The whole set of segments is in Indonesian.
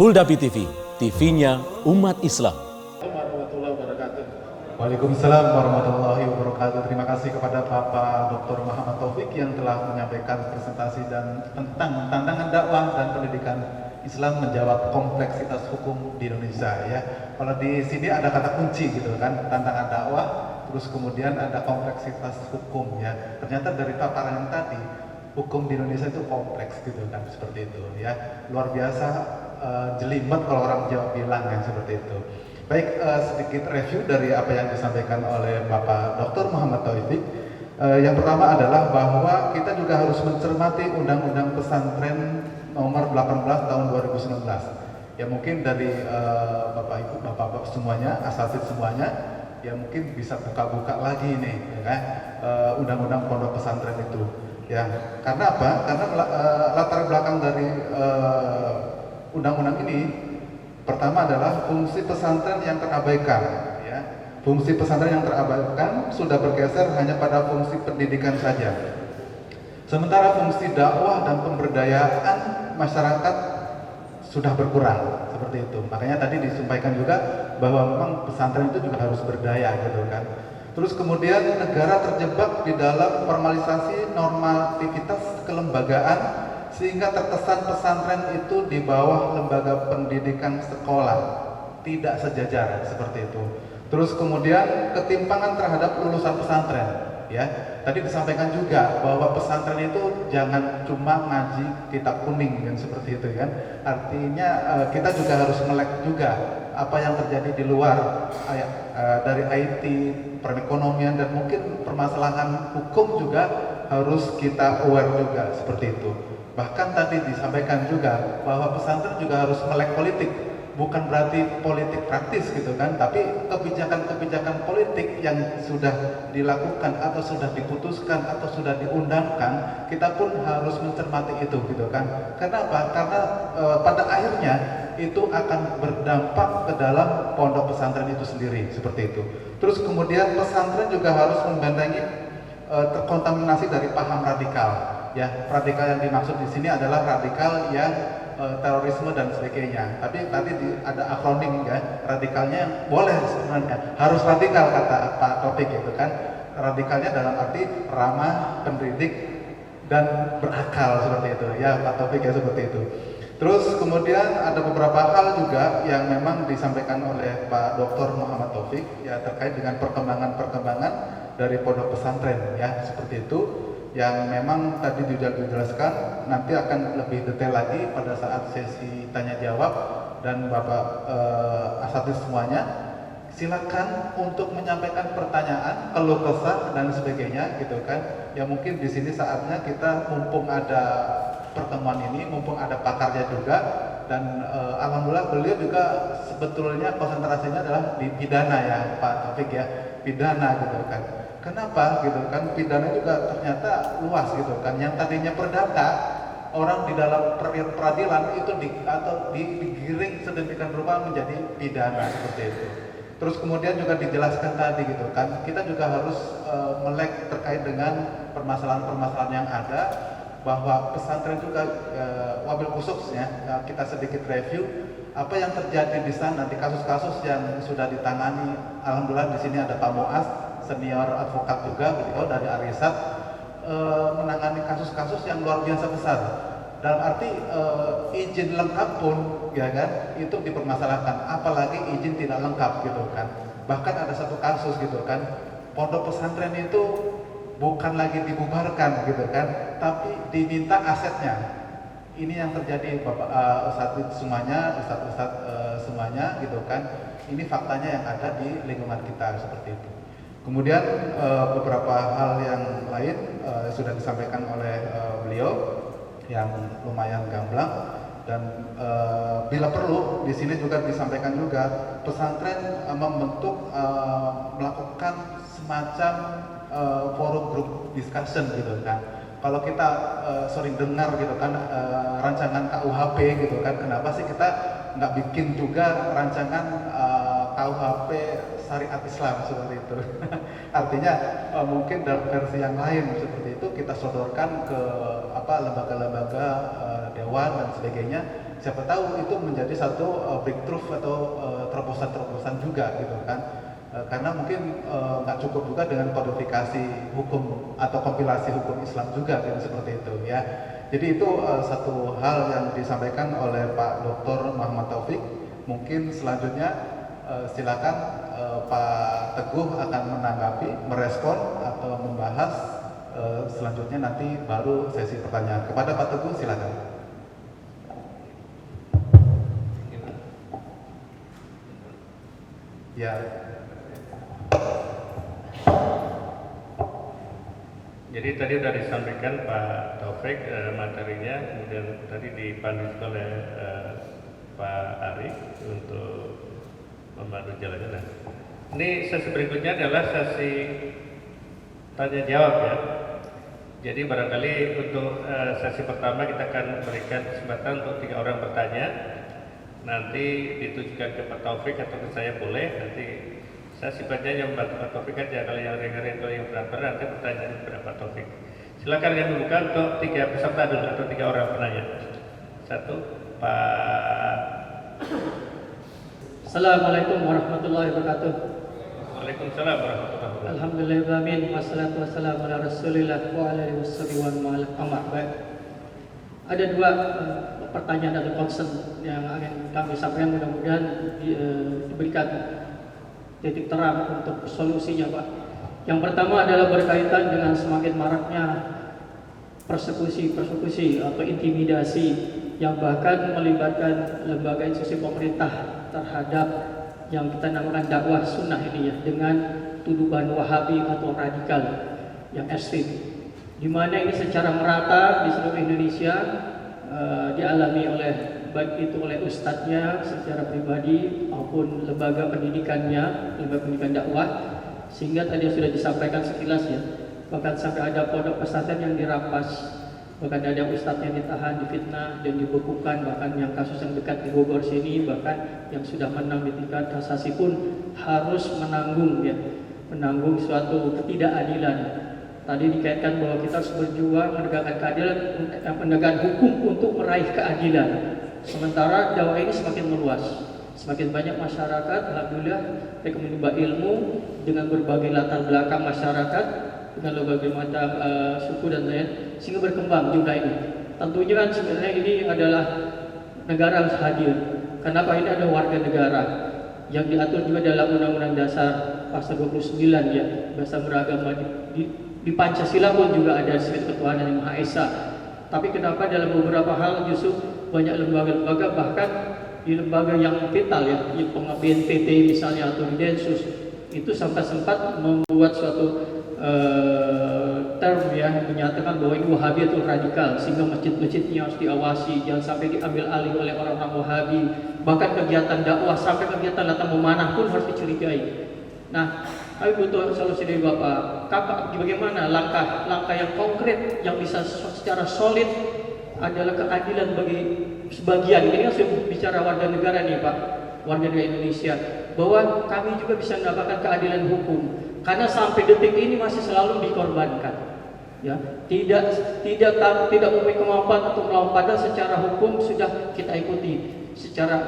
Puldapi TV, TV-nya umat Islam. Warahmatullahi wabarakatuh. Waalaikumsalam warahmatullahi wabarakatuh. Terima kasih kepada Bapak Dr. Muhammad Taufik yang telah menyampaikan presentasi dan tentang tantangan dakwah dan pendidikan Islam menjawab kompleksitas hukum di Indonesia ya. Kalau di sini ada kata kunci gitu kan, tantangan dakwah, terus kemudian ada kompleksitas hukum ya. Ternyata dari paparan yang tadi, hukum di Indonesia itu kompleks gitu kan, seperti itu ya. Luar biasa jelimet kalau orang Jawa bilang yang seperti itu. Baik, sedikit review dari apa yang disampaikan oleh Bapak Dr. Muhammad Taufik. Yang pertama adalah bahwa kita juga harus mencermati Undang-Undang Pesantren nomor 18 tahun 2019. Ya mungkin dari Bapak Ibu, Bapak-Bapak semuanya, asatidz semuanya, ya mungkin bisa buka-buka lagi nih, ya kan? Undang-Undang Pondok Pesantren itu. Ya, karena apa? Karena latar belakang dari undang-undang ini pertama adalah fungsi pesantren yang terabaikan ya. Fungsi pesantren yang terabaikan sudah bergeser hanya pada fungsi pendidikan saja. Sementara fungsi dakwah dan pemberdayaan masyarakat sudah berkurang seperti itu. Makanya tadi disampaikan juga bahwa memang pesantren itu juga harus berdaya gitu kan. Terus kemudian negara terjebak di dalam formalisasi normativitas kelembagaan sehingga terkesan pesantren itu di bawah lembaga pendidikan sekolah, tidak sejajar seperti itu. Terus kemudian ketimpangan terhadap lulusan pesantren, ya. Tadi disampaikan juga bahwa pesantren itu jangan cuma ngaji kitab kuning kan seperti itu kan. Artinya kita juga harus melek juga apa yang terjadi di luar dari IT, perekonomian dan mungkin permasalahan hukum juga harus kita aware juga seperti itu. Bahkan tadi disampaikan juga bahwa pesantren juga harus melek politik, bukan berarti politik praktis gitu kan, tapi kebijakan-kebijakan politik yang sudah dilakukan atau sudah diputuskan atau sudah diundangkan, kita pun harus mencermati itu gitu kan. Kenapa? Karena pada akhirnya itu akan berdampak ke dalam pondok pesantren itu sendiri seperti itu. Terus kemudian pesantren juga harus membentengi terkontaminasi dari paham radikal. Ya, radikal yang dimaksud di sini adalah radikal yang terorisme dan sebagainya. Tapi tadi ada akronim ya, radikalnya boleh sebenarnya, harus radikal kata Pak Taufik itu kan. Radikalnya dalam arti ramah, pendidik dan berakal seperti itu. Ya, Pak Taufik ya seperti itu. Terus kemudian ada beberapa hal juga yang memang disampaikan oleh Pak Dr. Muhammad Taufik ya terkait dengan perkembangan-perkembangan dari pondok pesantren ya seperti itu. Yang memang tadi sudah dijelaskan, nanti akan lebih detail lagi pada saat sesi tanya jawab dan Bapak asatidz semuanya silakan untuk menyampaikan pertanyaan, keluh kesah dan sebagainya gitu kan. Ya mungkin di sini saatnya kita mumpung ada pertemuan ini, mumpung ada pakarnya juga dan alhamdulillah beliau juga sebetulnya konsentrasinya adalah di pidana ya Pak Taufik ya, pidana gitu kan. Kenapa gitu kan, pidana juga ternyata luas gitu kan. Yang tadinya perdata, orang di dalam peradilan itu digiring sedemikian rupa menjadi pidana seperti itu. Terus kemudian juga dijelaskan tadi gitu kan, kita juga harus melek terkait dengan permasalahan-permasalahan yang ada, bahwa pesantren juga wabil khususnya kita sedikit review apa yang terjadi di sana, di kasus-kasus yang sudah ditangani. Alhamdulillah di sini ada Pak Muaz, senior advokat juga beliau dari Arisat, menangani kasus-kasus yang luar biasa besar. Dalam arti izin lengkap pun ya kan itu dipermasalahkan, apalagi izin tidak lengkap gitu kan. Bahkan ada satu kasus gitu kan, pondok pesantren itu bukan lagi dibubarkan gitu kan, tapi diminta asetnya. Ini yang terjadi Bapak Ustadz semuanya, Ustadz semuanya gitu kan. Ini faktanya yang ada di lingkungan kita seperti itu. Kemudian beberapa hal yang lain sudah disampaikan oleh beliau yang lumayan gamblang dan bila perlu di sini juga disampaikan juga pesantren membentuk melakukan semacam forum group discussion gitu kan. Kalau kita sering dengar gitu kan rancangan KUHP gitu kan, kenapa sih kita nggak bikin juga rancangan KUHP syariat Islam seperti itu. Artinya mungkin dalam versi yang lain seperti itu kita sodorkan ke lembaga-lembaga dewan dan sebagainya siapa tahu itu menjadi satu breakthrough atau terobosan-terobosan juga gitu kan. Karena mungkin nggak cukup juga dengan kodifikasi hukum atau kompilasi hukum Islam juga gitu, seperti itu ya. Jadi itu satu hal yang disampaikan oleh Pak Dr. Muhammad Taufik. Mungkin selanjutnya silakan Pak Teguh akan menanggapi, merespon atau membahas. Selanjutnya nanti baru sesi pertanyaan. Kepada Pak Teguh silakan. Ya. Jadi tadi sudah disampaikan Pak Taufik materinya, kemudian tadi dipandu oleh Pak Ari untuk memandu jalannya. Nah, ini sesi berikutnya adalah sesi tanya jawab ya. Jadi barangkali untuk sesi pertama kita akan berikan kesempatan untuk 3 orang bertanya. Nanti ditujukan ke Pak Taufik atau ke saya boleh. Nanti saya sifatnya yang membantu Pak Taufik aja. Kalau yang ringan-ringan atau yang berat-berat nanti pertanyaan kepada Pak Taufik. Silakan yang membuka untuk 3 peserta dulu atau 3 orang penanya. 1, Pak. Assalamualaikum warahmatullahi wabarakatuh. Waalaikumsalam warahmatullahi wabarakatuh. Alhamdulillahirrahmanirrahim. Wassalatu wassalamu ala rasulillah wa ala alihi washabihi wa ba'd. Ada 2 pertanyaan atau concern yang akan kami sampaikan, mudah-mudahan diberikan titik terang untuk solusinya, Pak. Yang pertama adalah berkaitan dengan semakin maraknya persekusi atau intimidasi yang bahkan melibatkan lembaga institusi pemerintah terhadap yang kita namakan dakwah sunnah ini ya, dengan tuduhan wahabi atau radikal yang ekstrim, di mana ini secara merata di seluruh Indonesia dialami oleh baik itu oleh ustadznya secara pribadi maupun lembaga pendidikannya, lembaga pendidikan dakwah, sehingga tadi sudah disampaikan sekilas ya, bahkan sampai ada pondok pesantren yang dirampas, bahkan ada ustadz yang ditahan, difitnah dan dibekukan, bahkan yang kasus yang dekat di Bogor sini, bahkan yang sudah menang di tingkat kasasi pun harus menanggung suatu ketidakadilan. Tadi dikaitkan bahwa kita harus berjuang menegakkan keadilan, menegakkan hukum untuk meraih keadilan. Sementara dakwah ini semakin meluas, semakin banyak masyarakat, alhamdulillah, mereka menimba ilmu dengan berbagai latar belakang masyarakat, dengan berbagai macam suku dan lain, sehingga berkembang jumlah ini. Tentunya kan sebenarnya ini adalah negara harus hadir. Kenapa? Ini ada warga negara yang diatur juga dalam Undang-Undang Dasar pasal 29 ya, bahasa beragama di Pancasila pun juga ada disebut ketuhanan yang Maha Esa. Tapi kenapa dalam beberapa hal justru banyak lembaga-lembaga, bahkan di lembaga yang vital ya, di BNPT misalnya atau di Densus, itu sampai sempat membuat suatu term ya, menyatakan bahwa ini Wahabi atau radikal, sehingga masjid-masjidnya harus diawasi, jangan sampai diambil alih oleh orang-orang Wahabi. Bahkan kegiatan dakwah sampai kegiatan datang memanah pun harus dicurigai. Nah, kami butuh solusi dari Bapak. Bagaimana langkah yang konkret yang bisa secara solid adalah keadilan bagi sebagian. Ini kan saya bicara warga negara nih Pak, warga negara Indonesia, bahwa kami juga bisa mendapatkan keadilan hukum. Karena sampai detik ini masih selalu dikorbankan. Ya, tidak mempunyai kemampuan untuk melawan, padahal secara hukum sudah kita ikuti secara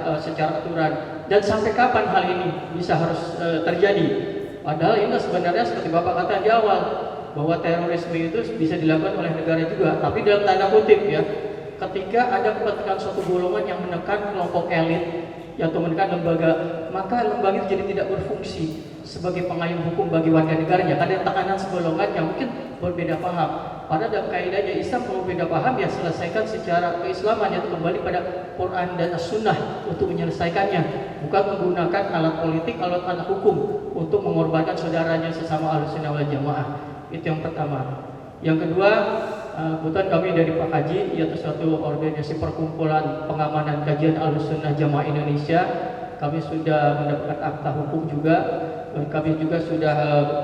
aturan. Dan sampai kapan hal ini bisa harus terjadi? Padahal ini sebenarnya seperti Bapak kata di awal, bahwa terorisme itu bisa dilakukan oleh negara juga, tapi dalam tanda kutip ya, ketika ada kepentingan suatu golongan yang menekan kelompok elit atau menekan lembaga, maka lembaga itu jadi tidak berfungsi sebagai pengayom hukum bagi warga negaranya. Karena tekanan segolongan yang mungkin berbeda paham. Padahal dalam kaidahnya Islam, kalau berbeda paham ya selesaikan secara keislaman, yaitu kembali pada Quran dan As-Sunnah untuk menyelesaikannya, bukan menggunakan alat politik, alat hukum untuk mengorbankan saudaranya sesama Ahlussunnah wal Jamaah. Itu yang pertama. Yang kedua, kebetulan kami dari Pak Haji, yaitu suatu organisasi perkumpulan pengamanan kajian Ahlussunnah Jamaah Indonesia. Kami sudah mendapatkan akta hukum juga. Kami juga sudah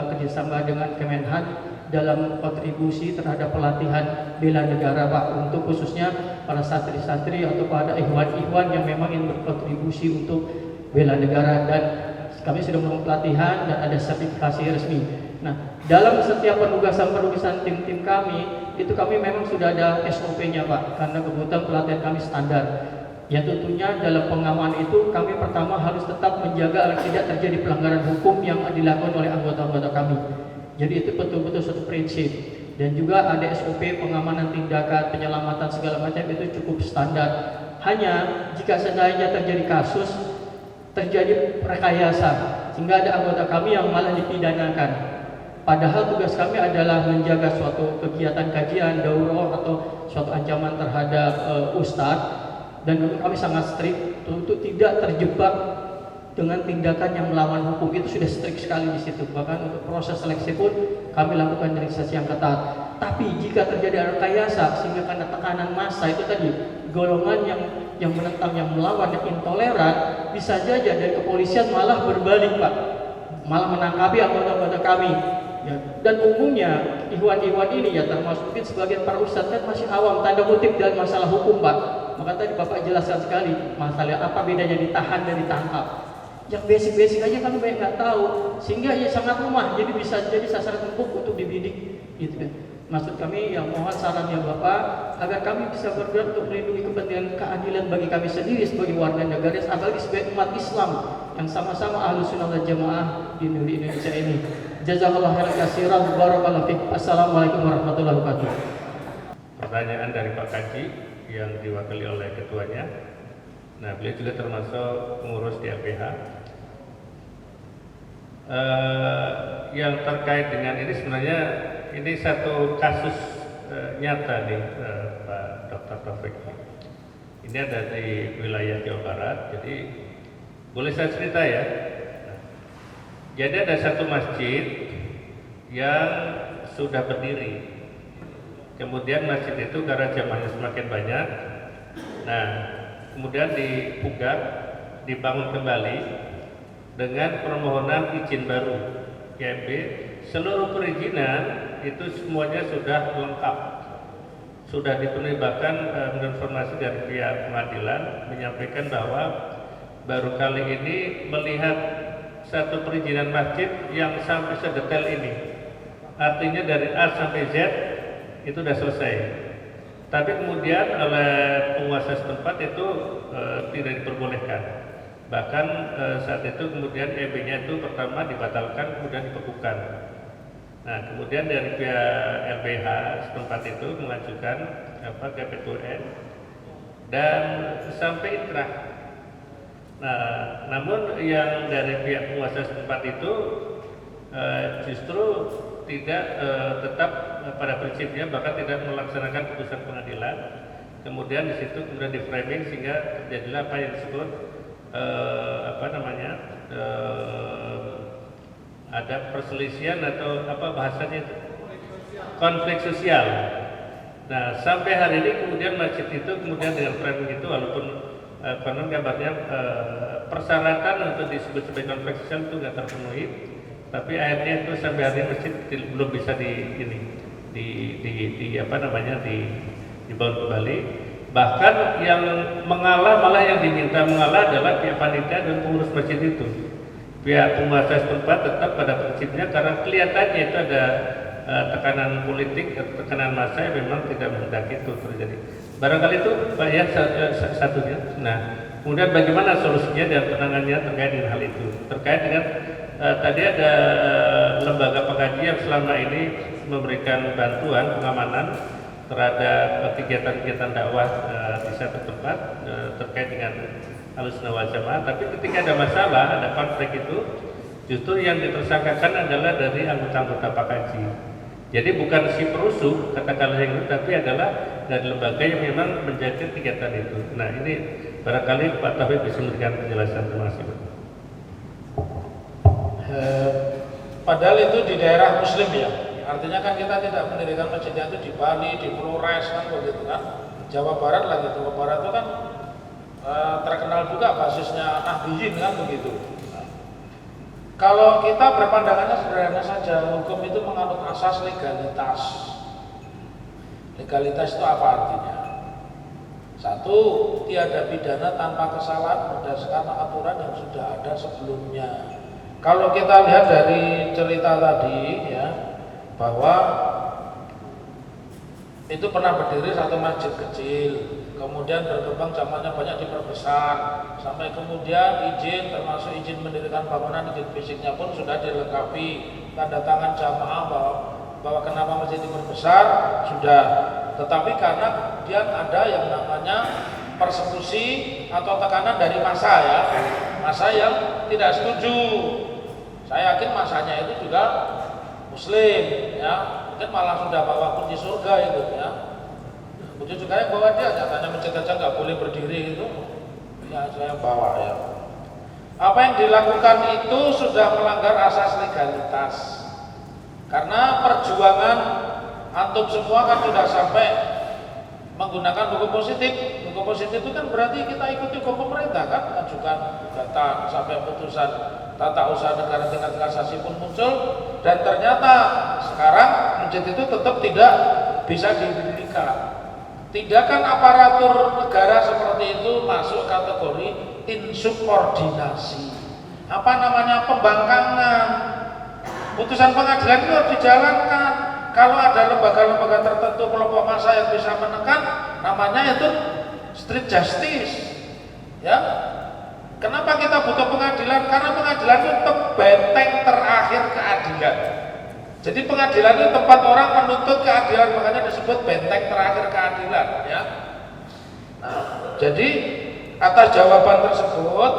kerjasama dengan Kemenhan dalam kontribusi terhadap pelatihan bela negara Pak, untuk khususnya para santri-santri atau pada ikhwan-ikhwan yang memang ingin berkontribusi untuk bela negara, dan kami sudah melakukan pelatihan dan ada sertifikasi resmi. Nah, dalam setiap penugasan tim-tim kami, itu kami memang sudah ada SOP-nya Pak, karena kebutuhan pelatihan kami standar. Ya tentunya dalam pengaman itu kami pertama harus tetap menjaga agar tidak terjadi pelanggaran hukum yang dilakukan oleh anggota-anggota kami. Jadi itu betul-betul suatu prinsip. Dan juga ada SOP pengamanan tindakan, penyelamatan segala macam itu cukup standar. Hanya jika seandainya terjadi kasus, terjadi rekayasa, sehingga ada anggota kami yang malah dipidanakan. Padahal tugas kami adalah menjaga suatu kegiatan kajian, daurah atau suatu ancaman terhadap ustadz. Dan kami sangat strict untuk tidak terjebak dengan tindakan yang melawan hukum. Itu sudah strict sekali di situ. Bahkan untuk proses seleksi pun kami lakukan registrasi yang ketat. Tapi jika terjadi rekayasa sehingga karena tekanan massa itu tadi, golongan yang menentang, yang melawan, yang intoleran, bisa saja dari kepolisian malah berbalik, Pak, malah menangkapi anggota-anggota kami. Ya. Dan umumnya ikhwan-ikhwan ini ya termasuk mungkin sebagian para ustadz kan masih awam tanda kutip dalam masalah hukum, Pak. Maka tadi Bapak jelaskan sekali masalah apa bedanya ditahan dan ditangkap. Yang basic-basic aja kami banyak nggak tahu, sehingga ya sangat lemah. Jadi bisa jadi sasaran empuk untuk dibidik, gitu kan. Maksud kami yang mohon sarannya Bapak agar kami bisa bergerak untuk melindungi kepentingan keadilan bagi kami sendiri sebagai warga negara, apalagi sebagai umat Islam yang sama-sama Ahlus Sunnah wal Jamaah di negeri Indonesia ini. Jazakallahu khairan katsiran, barakallahu fiik. Assalamualaikum warahmatullahi wabarakatuh. Pertanyaan dari Pak Kaji yang diwakili oleh ketuanya. Nah, beliau juga termasuk pengurus di LBH. Yang terkait dengan ini sebenarnya ini satu kasus nyata nih, Pak Dr. Taufik. Ini ada di wilayah Jawa Barat. Jadi boleh saya cerita ya. Jadi ada satu masjid yang sudah berdiri. Kemudian masjid itu karena jamaahnya semakin banyak, nah kemudian dipugar, dibangun kembali dengan permohonan izin baru IMB. Seluruh perizinan itu semuanya sudah lengkap, sudah dipenuhi. Bahkan menurut informasi dari pihak pengadilan menyampaikan bahwa baru kali ini melihat satu perizinan masjid yang sampai sedetail ini, artinya dari A sampai Z itu sudah selesai. Tapi kemudian oleh penguasa setempat itu tidak diperbolehkan. Bahkan saat itu kemudian EB-nya itu pertama dibatalkan, kemudian dibekukan. Nah, kemudian dari pihak LBH setempat itu mengajukan ke PT UN dan sampai inkrah. Nah, namun yang dari pihak penguasa setempat itu justru tidak tetap pada prinsipnya, bahkan tidak melaksanakan putusan pengadilan. Kemudian di situ kemudian di framing sehingga terjadilah apa yang disebut ada perselisihan atau apa bahasanya itu, konflik sosial. Nah, sampai hari ini kemudian masjid itu kemudian dengan framing itu walaupun konon kabarnya persyaratan untuk disebut sebagai konflik sosial itu nggak terpenuhi. Tapi akhirnya itu sampai hari ini masjid belum bisa dibangun kembali. Bahkan yang mengalah, malah yang diminta mengalah adalah pihak panitia dan pengurus masjid itu. Pihak penguasa setempat tetap pada prinsipnya karena kelihatannya itu ada tekanan politik, tekanan massa yang memang tidak menghendaki itu terjadi. Barangkali itu Pak ya satunya. Nah, kemudian bagaimana solusinya dan penanganannya terkait dengan hal itu? Terkait dengan tadi ada lembaga pengkaji yang selama ini memberikan bantuan pengamanan terhadap kegiatan-kegiatan dakwah di satu tempat terkait dengan Ahlus Sunnah wal Jamaah. Tapi ketika ada masalah, ada konflik itu, justru yang ditersangkakan adalah dari anggota-anggota pengkaji. Jadi bukan si perusuh katakanlah yang itu, tapi adalah dari lembaga yang memang menjaga kegiatan itu. Nah, ini barangkali Pak Taufik bisa memberikan penjelasan. Terima kasih, Pak. Padahal itu di daerah muslim ya, artinya kan kita tidak mendirikan masjidnya itu di Bali, di Flores kan begitu kan. Jawa Barat lagi, Jawa Barat itu kan terkenal juga basisnya Nahdiyin kan begitu. Kalau kita berpandangannya sederhana saja, hukum itu menganut asas legalitas. Legalitas itu apa artinya? Satu, tiada pidana tanpa kesalahan berdasarkan aturan yang sudah ada sebelumnya. Kalau kita lihat dari cerita tadi ya, bahwa itu pernah berdiri satu masjid kecil, kemudian berkembang zamannya banyak diperbesar, sampai kemudian izin termasuk izin mendirikan bangunan, izin fisiknya pun sudah dilengkapi, tanda tangan jamaah bahwa kenapa masjid diperbesar sudah. Tetapi karena dia ada yang namanya persekusi atau tekanan dari massa ya, massa yang tidak setuju. Saya yakin masanya itu juga Muslim ya, mungkin malah sudah bawa kunci surga itu ya. Kunci surga yang bawa dia, nyatanya masjid aja nggak boleh berdiri itu, ya saya bawa ya. Apa yang dilakukan itu sudah melanggar asas legalitas. Karena perjuangan antum semua kan sudah sampai menggunakan hukum positif. Hukum positif itu kan berarti kita ikuti hukum pemerintah kan, ajukan gugatan sampai putusan tata usaha negara tingkat kasasi pun muncul, dan ternyata sekarang masjid itu tetap tidak bisa didirikan. Tindakan aparatur negara seperti itu masuk kategori insubordinasi. Apa namanya? Pembangkangan. Putusan pengadilan itu harus dijalankan. Kalau ada lembaga-lembaga tertentu, kelompok massa yang bisa menekan, namanya itu street justice. Ya, kenapa kita butuh pengadilan? Karena pengadilan itu benteng terakhir keadilan. Jadi pengadilan itu tempat orang menuntut keadilan, makanya disebut benteng terakhir keadilan. Ya. Nah, jadi atas jawaban tersebut,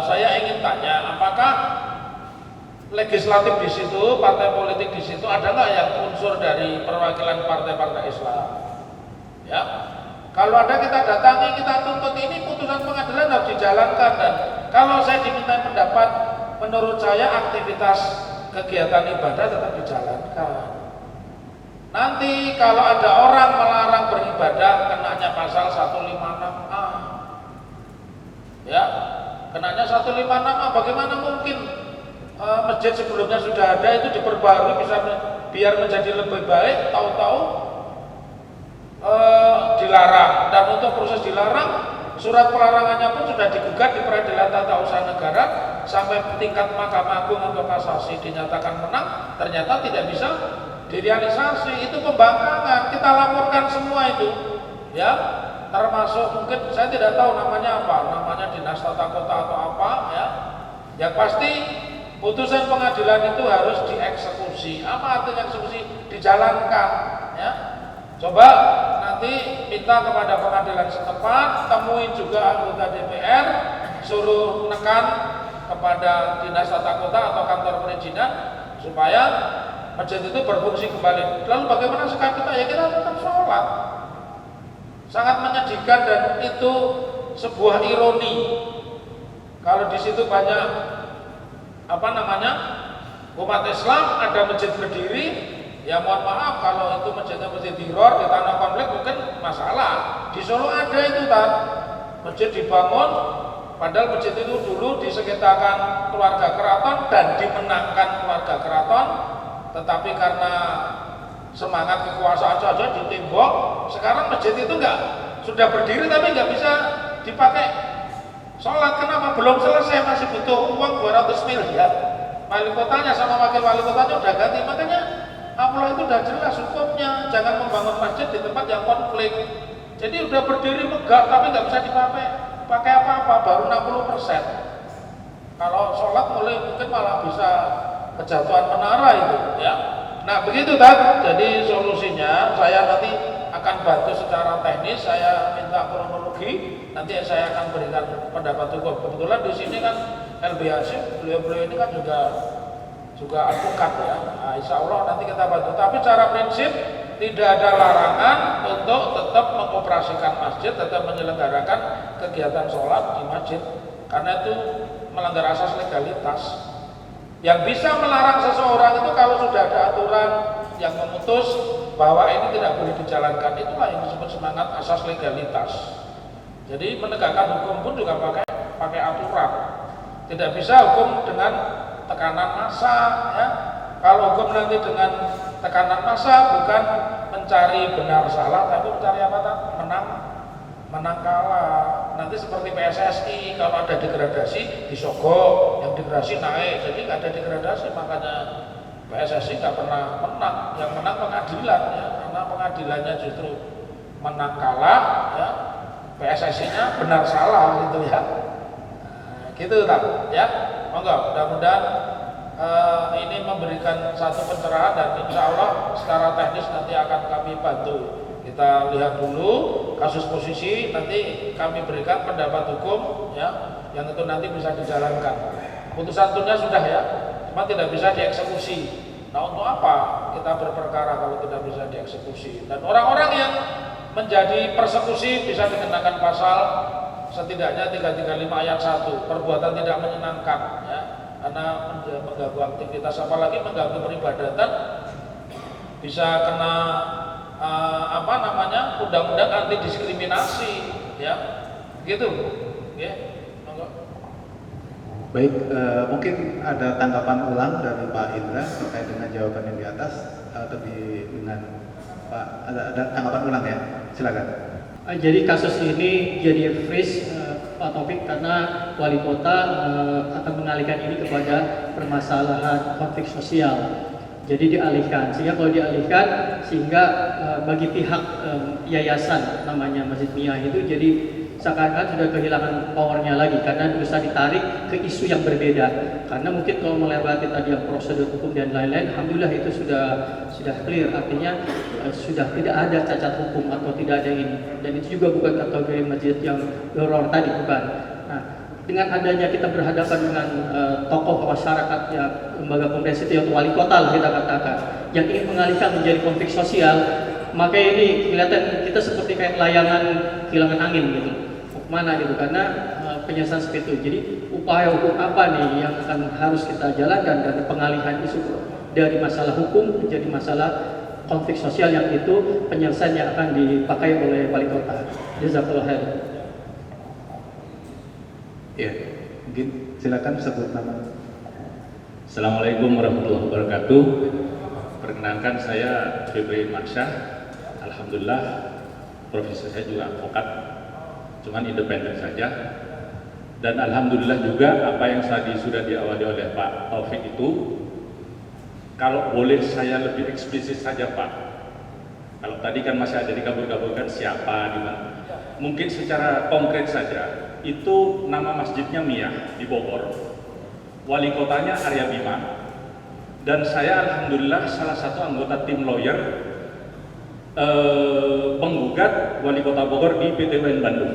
saya ingin tanya, apakah legislatif di situ, partai politik di situ ada nggak yang unsur dari perwakilan partai-partai Islam? Ya, kalau ada kita datangi, kita tuntut, ini putusan pengadilan harus dijalankan. Dan kalau saya diminta pendapat, menurut saya aktivitas kegiatan ibadah tetap dijalankan. Nanti kalau ada orang melarang beribadah, kenanya pasal 156A. Ya, kenanya 156A. Bagaimana mungkin masjid sebelumnya sudah ada itu diperbarui bisa biar menjadi lebih baik, tahu-tahu dilarang. Dan untuk proses dilarang, surat pelarangannya pun sudah digugat di Peradilan Tata Usaha Negara sampai tingkat Mahkamah Agung atau Kasasi, dinyatakan menang, ternyata tidak bisa direalisasi. Itu pembangkangan. Kita laporkan semua itu, ya, termasuk mungkin saya tidak tahu namanya apa, namanya Dinas Tata Kota atau apa, ya. Yang pasti putusan pengadilan itu harus dieksekusi. Apa artinya eksekusi? Dijalankan, ya. Coba nanti minta kepada pengadilan setempat, temuin juga anggota DPR, suruh nekan kepada Dinas Tata Kota atau kantor perizinan supaya masjid itu berfungsi kembali. Lalu bagaimana sikap kita? Ya kita tetap sholat. Sangat menyedihkan dan itu sebuah ironi. Kalau di situ banyak umat Islam, ada masjid berdiri, ya mohon maaf kalau itu masjidnya masjid teror di tanah konflik mungkin masalah. Di Solo ada itu kan, masjid dibangun, padahal masjid itu dulu disengketakan keluarga keraton dan dimenangkan keluarga keraton, tetapi karena semangat kekuasaan saja ditembok. Sekarang masjid itu sudah berdiri tapi nggak bisa dipakai sholat. Kenapa? Belum selesai, masih butuh uang 200 miliar. Wali kotanya sama wakil wali kotanya udah ganti, makanya Allah itu udah jelas hukumnya, jangan membangun masjid di tempat yang konflik. Jadi udah berdiri megah tapi nggak bisa pakai apa-apa, baru 60%. Kalau sholat mulai mungkin malah bisa kejatuhan menara itu, ya. Nah begitu kan. Jadi solusinya saya nanti akan bantu secara teknis, saya minta kronologi, nanti saya akan berikan pendapat hukum. Kebetulan di sini kan LBH, beliau-beliau ini kan juga advokat ya. Nah, insya Allah nanti kita bantu. Tapi secara prinsip tidak ada larangan untuk tetap mengoperasikan masjid, tetap menyelenggarakan kegiatan sholat di masjid, karena itu melanggar asas legalitas. Yang bisa melarang seseorang itu kalau sudah ada aturan yang memutus bahwa ini tidak boleh dijalankan, itulah yang disebut semangat asas legalitas. Jadi menegakkan hukum pun juga pakai aturan. Tidak bisa hukum dengan tekanan massa, ya. Kalau hukum nanti dengan tekanan massa bukan mencari benar salah, tapi mencari apa? Menang kalah. Nanti seperti PSSI, kalau ada degradasi disogok, yang degradasi naik, jadi nggak ada degradasi, makanya PSSI nggak pernah menang, yang menang pengadilan ya, karena pengadilannya justru menang kalah ya, PSSI-nya benar salah gitu ya. Nah, gitu tak ya, monggo mudah-mudahan ini memberikan satu pencerahan dan insya Allah secara teknis nanti akan kami bantu. Kita lihat dulu kasus posisi, nanti kami berikan pendapat hukum ya, yang itu nanti bisa dijalankan. Putusan tunnya sudah ya, cuma tidak bisa dieksekusi. Nah untuk apa kita berperkara kalau tidak bisa dieksekusi? Dan orang-orang yang menjadi persekusi bisa dikenakan pasal setidaknya 335 ayat 1, perbuatan tidak menyenangkan ya, karena mengganggu aktivitas, apalagi mengganggu peribadatan, bisa kena undang-undang anti diskriminasi ya, gitu ya. Baik, mungkin ada tanggapan ulang dari Pak Indra terkait dengan jawaban yang di atas atau dengan Pak, ada tanggapan ulang ya, silakan. Jadi kasus ini jadi freeze Pak Taufik karena wali kota akan mengalihkan ini kepada permasalahan konflik sosial. Jadi dialihkan, sehingga kalau dialihkan sehingga bagi pihak yayasan namanya Masjid Miyah itu jadi seakan-akan sudah kehilangan powernya lagi karena bisa ditarik ke isu yang berbeda. Karena mungkin kalau melewati tadi yang prosedur hukum dan lain-lain, alhamdulillah itu sudah clear, artinya sudah tidak ada cacat hukum atau tidak ada ini. Dan itu juga bukan kategori masjid yang horor tadi, bukan. Nah, dengan adanya kita berhadapan dengan tokoh masyarakat yang lembaga pemerintah itu wali kota lah kita katakan, yang ingin mengalihkan menjadi konflik sosial, maka ini kelihatan kita seperti kayak layangan kehilangan angin gitu. Mana gitu, karena penyelesaian seperti itu. Jadi upaya hukum apa nih yang harus kita jalankan dan pengalihan isu dari masalah hukum menjadi masalah konflik sosial yang itu penyelesaian yang akan dipakai oleh wali kota. Jazakallahu khair. Ya, mungkin silakan sebut nama. Assalamualaikum warahmatullahi wabarakatuh. Perkenalkan saya Febri Mansyah. Alhamdulillah profesi saya juga advokat, cuman independen saja. Dan alhamdulillah juga apa yang tadi sudah diawali oleh Pak Taufik itu, kalau boleh saya lebih eksplisit saja Pak. Kalau tadi kan masih ada dikabur-kaburkan siapa, di mana. Mungkin secara konkret saja, itu nama masjidnya Miyah di Bogor. Wali kotanya Arya Bima. Dan saya alhamdulillah salah satu anggota tim lawyer penggugat wali kota Bogor di PT UN Bandung.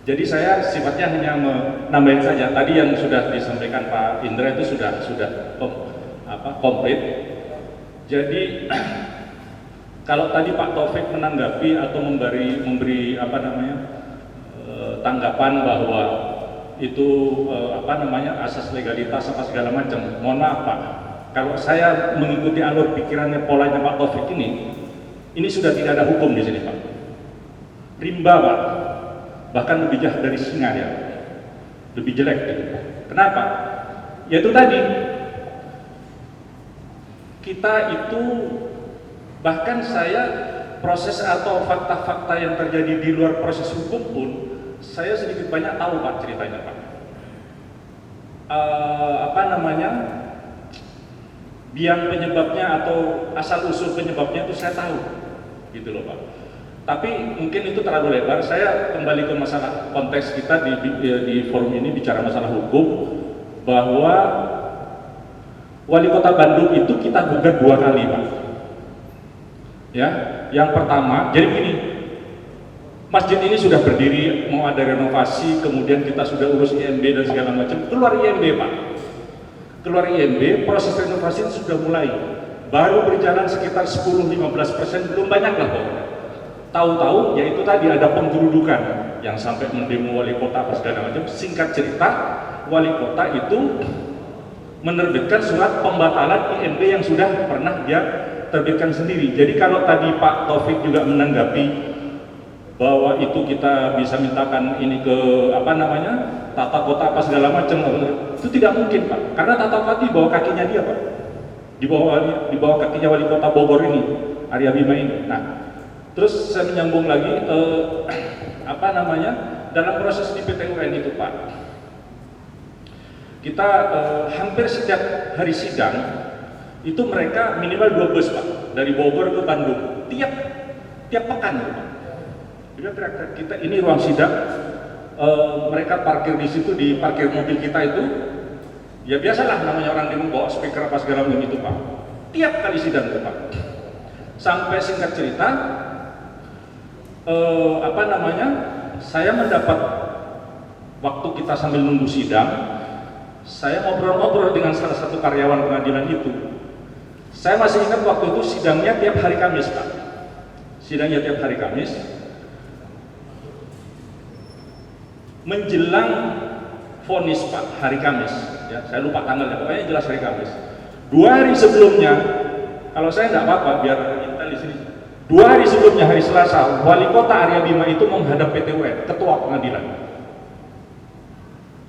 Jadi saya sifatnya hanya menambahin saja. Tadi yang sudah disampaikan Pak Indra itu sudah komplit. Jadi kalau tadi Pak Taufik menanggapi atau memberi tanggapan bahwa itu asas legalitas apa segala macam. Mohon maaf Pak, kalau saya mengikuti alur pikirannya polanya Pak Taufik ini sudah tidak ada hukum di sini Pak. Rimba Pak, bahkan lebih jahat dari singa ya, lebih jelek gitu. Kenapa? Yaitu tadi kita itu, bahkan saya proses atau fakta-fakta yang terjadi di luar proses hukum pun saya sedikit banyak tahu Pak ceritanya Pak. Biang penyebabnya atau asal usul penyebabnya itu saya tahu, gitu loh Pak. Tapi mungkin itu terlalu lebar. Saya kembali ke masalah konteks kita di forum ini bicara masalah hukum, bahwa wali kota Bandung itu kita gugat 2 kali Pak. Ya, yang pertama, jadi gini, masjid ini sudah berdiri, mau ada renovasi, kemudian kita sudah urus IMB dan segala macam, keluar IMB Pak. Keluar IMB, proses renovasi itu sudah mulai, baru berjalan sekitar 10-15%, belum banyak lah pokoknya. Tahu-tahu, yaitu tadi ada penggerudukan yang sampai mendemo wali kota apa segala macam. Singkat cerita, wali kota itu menerbitkan surat pembatalan IMB yang sudah pernah dia terbitkan sendiri. Jadi kalau tadi Pak Taufik juga menanggapi bahwa itu kita bisa mintakan ini ke tata kota apa segala macam, itu tidak mungkin Pak, karena tata kota di bawah kakinya dia Pak, di bawah kakinya wali kota Bogor ini, Arya Bima ini. Nah, terus saya menyambung lagi dalam proses di PT UN itu Pak, kita hampir setiap hari sidang itu mereka minimal 2 bus Pak, dari Bogor ke Bandung, tiap pekan gitu, Pak. Jadi teriak-teriak, kita ini ruang sidang, mereka parkir di situ, di parkir mobil kita itu, ya biasalah namanya orang demo bawa speaker apa segala macam itu Pak, tiap kali sidang itu Pak. Sampai singkat cerita, saya mendapat waktu kita sambil nunggu sidang, saya ngobrol-ngobrol dengan salah satu karyawan pengadilan itu. Saya masih ingat waktu itu sidangnya tiap hari Kamis Pak, sidangnya tiap hari Kamis. Menjelang vonis Pak, hari Kamis, ya saya lupa tanggalnya, pokoknya jelas hari Kamis. 2 hari sebelumnya, kalau saya nggak apa-apa, biar kita di sini. 2 hari sebelumnya, hari Selasa, Wali Kota Arya Bima itu menghadap PT UN, Ketua Pengadilan.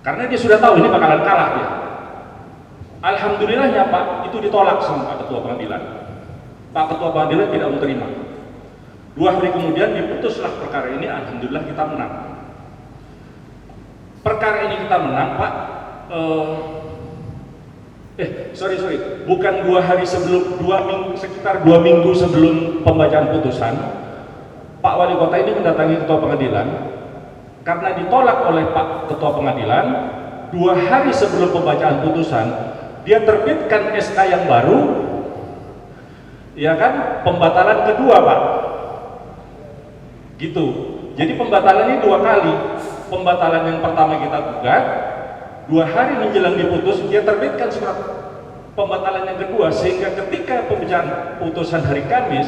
Karena dia sudah tahu ini bakalan kalah dia. Alhamdulillahnya Pak, itu ditolak sama Pak Ketua Pengadilan. Pak Ketua Pengadilan tidak menerima. 2 hari kemudian diputuslah perkara ini, alhamdulillah kita menang. Perkara ini kita menang Pak, bukan 2 hari sebelum, sekitar 2 minggu sebelum pembacaan putusan, Pak Wali Kota ini mendatangi Ketua Pengadilan. Karena ditolak oleh Pak Ketua Pengadilan, 2 hari sebelum pembacaan putusan, dia terbitkan SK yang baru, ya kan, pembatalan kedua Pak, gitu. Jadi pembatalan ini 2 kali. Pembatalan yang pertama kita gugat, 2 hari menjelang diputus, dia terbitkan surat pembatalan yang kedua, sehingga ketika pembacaan putusan hari Kamis,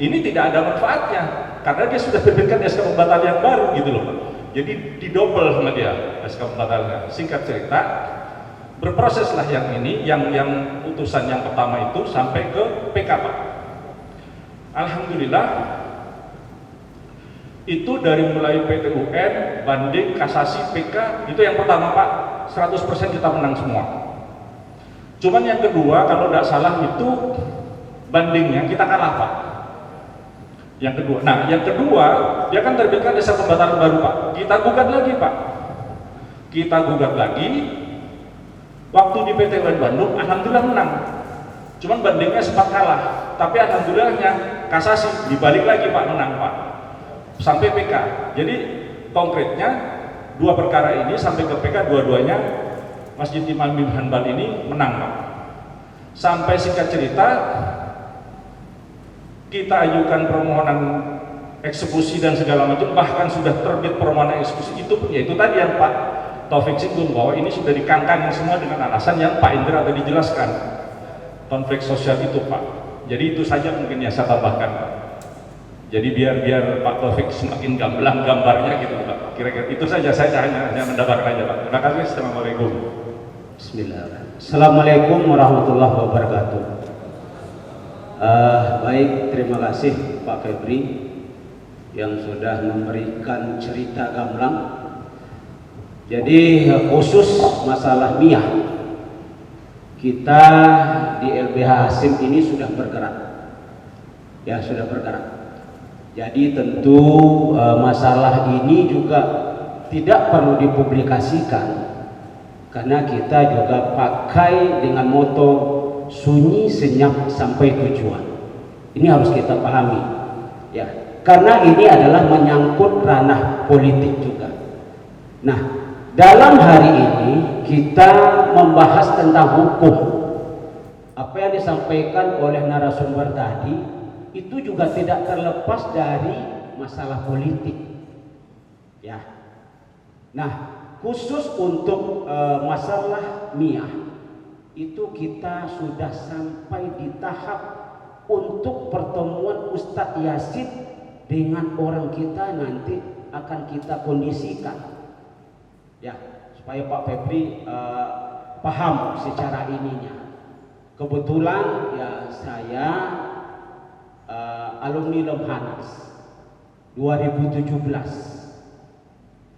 ini tidak ada manfaatnya, karena dia sudah terbitkan SK pembatalan yang baru, gitu loh Pak. Jadi didobel sama dia SK pembatalannya. Singkat cerita, berproseslah yang ini, yang putusan yang pertama itu sampai ke PK Pak. Alhamdulillah, itu dari mulai PT UN, banding, kasasi, PK, itu yang pertama Pak, 100% kita menang semua. Cuman yang kedua, kalau tidak salah itu bandingnya kita kalah Pak. Yang kedua, yang kedua, dia kan terbitkan SK pembatalan baru Pak. Kita gugat lagi Pak. Kita gugat lagi. Waktu di PT UN Bandung, alhamdulillah menang. Cuman bandingnya sempat kalah. Tapi alhamdulillahnya kasasi dibalik lagi Pak, menang Pak. Sampai PK. Jadi konkretnya 2 perkara ini sampai ke PK, dua-duanya Masjid Imam bin Hanbal ini menang Pak. Sampai singkat cerita, kita ajukan permohonan eksekusi dan segala macam, bahkan sudah terbit permohonan eksekusi itu, yaitu tadi yang Pak Taufik singgung bahwa ini sudah dikangkangi semua dengan alasan yang Pak Indra tadi dijelaskan, konflik sosial itu Pak. Jadi itu saja mungkin yang saya tambahkan Pak. Jadi biar Pak Taufik semakin gamblang gambarnya gitu Pak. Kira-kira itu saja, saya hanya mendapatkan aja Pak. Terima kasih. Assalamualaikum. Bismillahirrahmanirrahim. Assalamualaikum warahmatullahi wabarakatuh. Baik, terima kasih Pak Febri yang sudah memberikan cerita gamblang. Jadi khusus masalah MIA, kita di LBH Hasim ini sudah bergerak, ya sudah bergerak. Jadi tentu masalah ini juga tidak perlu dipublikasikan, karena kita juga pakai dengan moto sunyi senyap sampai tujuan. Ini harus kita pahami, ya, karena ini adalah menyangkut ranah politik juga. Nah, dalam hari ini kita membahas tentang hukum. Apa yang disampaikan oleh narasumber tadi itu juga tidak terlepas dari masalah politik, ya. Nah, khusus untuk masalah MIA itu kita sudah sampai di tahap untuk pertemuan Ustadz Yasin dengan orang kita nanti akan kita kondisikan, ya, supaya Pak Febri paham secara ininya. Kebetulan ya saya alumni Lemhanas 2017.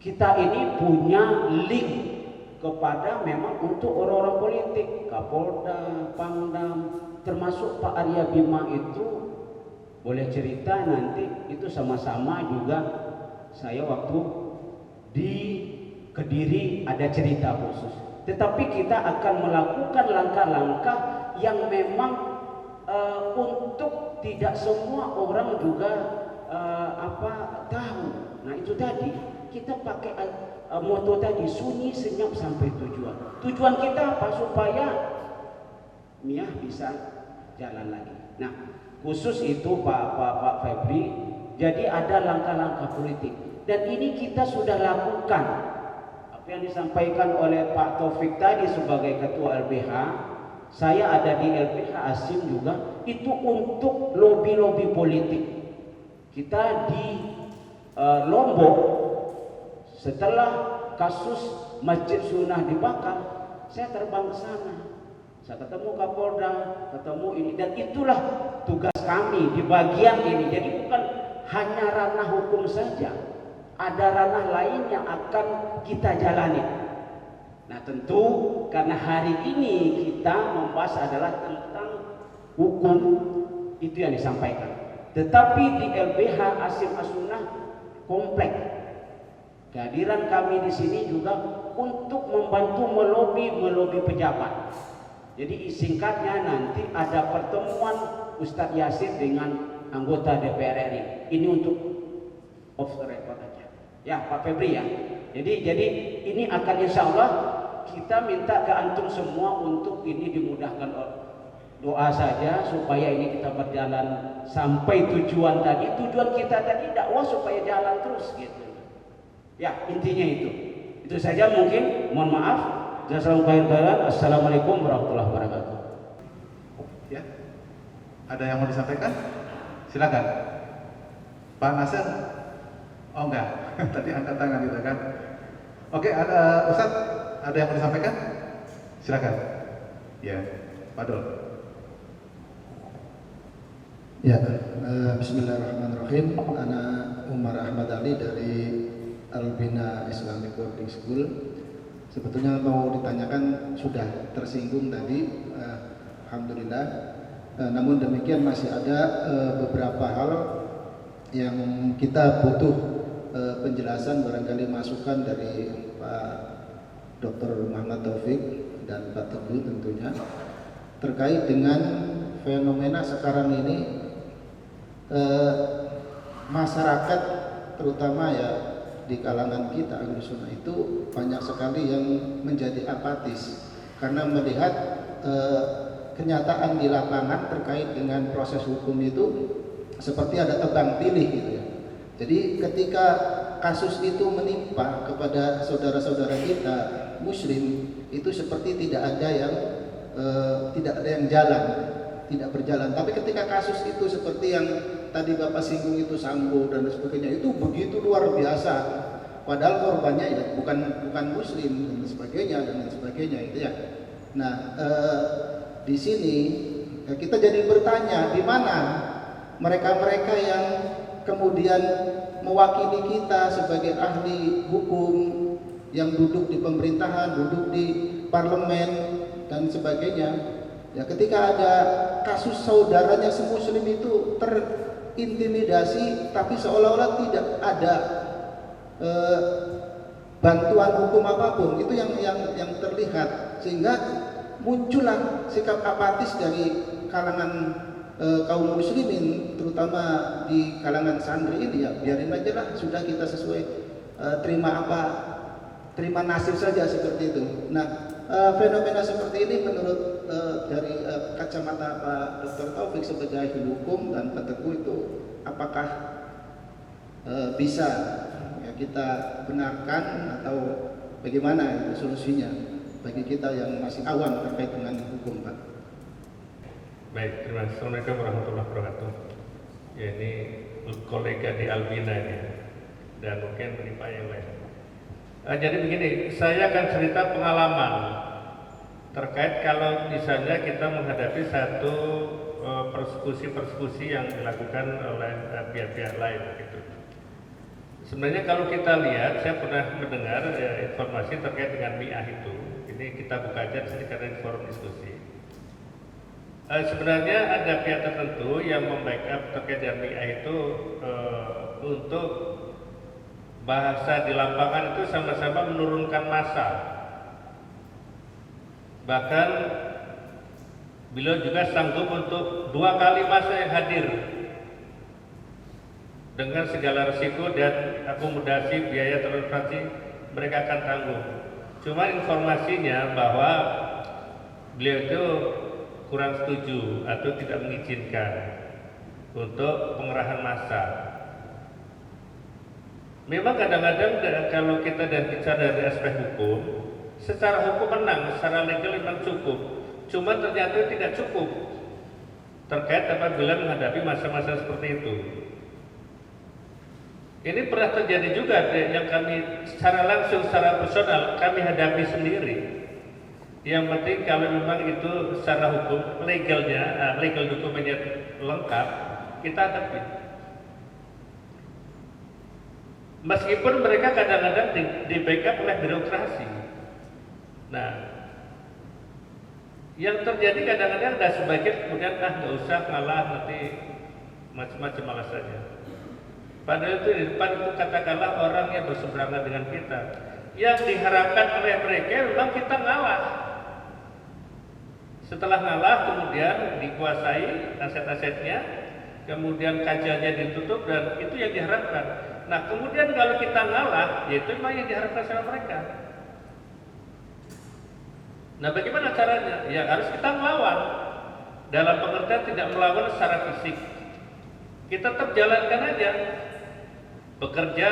Kita ini punya link kepada memang untuk orang-orang politik, Kapolda, Pangdam, termasuk Pak Arya Bima itu boleh cerita nanti itu sama-sama juga saya waktu di Kediri ada cerita khusus. Tetapi kita akan melakukan langkah-langkah yang memang untuk tidak semua orang juga tahu. Nah itu tadi kita pakai moto tadi, sunyi senyap sampai tujuan. Tujuan kita apa? Supaya Mia bisa jalan lagi. Nah khusus itu Pak Febri, jadi ada langkah-langkah politik dan ini kita sudah lakukan. Apa yang disampaikan oleh Pak Taufik tadi sebagai ketua LBH, saya ada di LBH Asim juga, itu untuk lobi-lobi politik. Kita di Lombok, setelah kasus Masjid Sunnah dibakar, saya terbang ke sana. Saya ketemu Kapolda, ketemu ini, dan itulah tugas kami di bagian ini. Jadi bukan hanya ranah hukum saja, ada ranah lain yang akan kita jalani. Nah tentu karena hari ini kita membahas adalah tentang hukum, itu yang disampaikan. Tetapi di LBH Asim As-Sunnah komplek. Kehadiran kami di sini juga untuk membantu melobi pejabat. Jadi singkatnya nanti ada pertemuan Ustadz Yasir dengan anggota DPR RI. Ini untuk off the record aja. Ya Pak Febri ya. Jadi ini akan insya Allah kita minta ke antum semua untuk ini dimudahkan, doa saja supaya ini kita berjalan sampai tujuan tadi. Tujuan kita tadi dakwah supaya jalan terus gitu. Ya intinya itu. Itu saja mungkin. Mohon maaf. Assalamualaikum warahmatullahi wabarakatuh. Ya, ada yang mau disampaikan? Silakan. Pak Nasir? Oh enggak, tadi angkat tangan gitu kan. Oke, ada Ustadz, ada yang mau disampaikan? Silakan. Ya, Pak Dol. Ya, bismillahirrahmanirrahim. Ana Umar Ahmad Ali dari Al-Bina Islamic Boarding School. Sebetulnya mau ditanyakan sudah tersinggung tadi, alhamdulillah. Namun demikian masih ada beberapa hal yang kita butuh penjelasan, barangkali masukan dari Pak Dr. Muhammad Taufik dan Pak Teguh tentunya terkait dengan fenomena sekarang ini. Masyarakat terutama ya di kalangan kita Ahlus Sunnah itu banyak sekali yang menjadi apatis karena melihat kenyataan di lapangan terkait dengan proses hukum itu seperti ada tebang pilih gitu ya. Jadi ketika kasus itu menimpa kepada saudara-saudara kita Muslim, itu seperti tidak ada yang jalan, tidak berjalan. Tapi ketika kasus itu seperti yang tadi Bapak singgung itu Sambo dan sebagainya, itu begitu luar biasa. Padahal korbannya ya bukan Muslim dan sebagainya itu ya. Nah di sini kita jadi bertanya, di mana mereka-mereka yang kemudian mewakili kita sebagai ahli hukum yang duduk di pemerintahan, duduk di parlemen dan sebagainya. Ya ketika ada kasus saudaranya semuslim itu terintimidasi, tapi seolah-olah tidak ada bantuan hukum apapun, itu yang terlihat, sehingga muncullah sikap apatis dari kalangan kaum muslimin, terutama di kalangan santri ini. Ya biarin aja lah, sudah kita sesuai terima nasib saja seperti itu. Nah fenomena seperti ini menurut dari kacamata Pak Dr. Taufik sebagai ahli hukum dan Pak Teguh itu apakah bisa ya kita benarkan atau bagaimana solusinya bagi kita yang masih awam terkait dengan hukum, Pak? Baik, terima kasih. Assalamualaikum warahmatullahi wabarakatuh. Ya ini kolega di Al-Bina ini dan mungkin menimpa yang lain. Jadi begini, saya akan cerita pengalaman terkait kalau misalnya kita menghadapi satu persekusi yang dilakukan oleh pihak-pihak lain gitu. Sebenarnya kalau kita lihat, saya pernah mendengar informasi terkait dengan MIAH itu. Ini kita buka aja di sini karena di forum diskusi. Sebenarnya ada pihak tertentu yang membackup terkait dengan MIAH itu untuk bahasa di lapangan itu sama-sama menurunkan massa. Bahkan beliau juga sanggup untuk 2 kali masa yang hadir dengan segala risiko dan akomodasi biaya transportasi mereka akan tanggung. Cuma informasinya bahwa beliau itu kurang setuju atau tidak mengizinkan untuk pengerahan massa. Memang kadang-kadang kalau kita bicara dari aspek hukum, secara hukum menang, secara legal memang cukup. Cuma ternyata tidak cukup terkait apabila menghadapi masa-masa seperti itu. Ini pernah terjadi juga yang kami secara langsung, secara personal kami hadapi sendiri. Yang penting kalau memang itu secara hukum legalnya, legal dokumennya lengkap, kita hadapi. Meskipun mereka kadang-kadang di backup oleh birokrasi. Nah, yang terjadi kadang-kadang ada sebagian kemudian nggak usah ngalah, nanti macam-macam alasannya. Padahal itu di depan itu katakanlah orang yang berseberangan dengan kita. Yang diharapkan oleh mereka memang kita ngalah. Setelah ngalah kemudian dikuasai aset-asetnya, kemudian kajiannya ditutup dan itu yang diharapkan. Nah kemudian kalau kita ngalah, yaitu memang yang diharapkan sama mereka. Nah bagaimana caranya? Ya harus kita melawan. Dalam pengertian tidak melawan secara fisik. Kita tetap jalankan aja. Bekerja,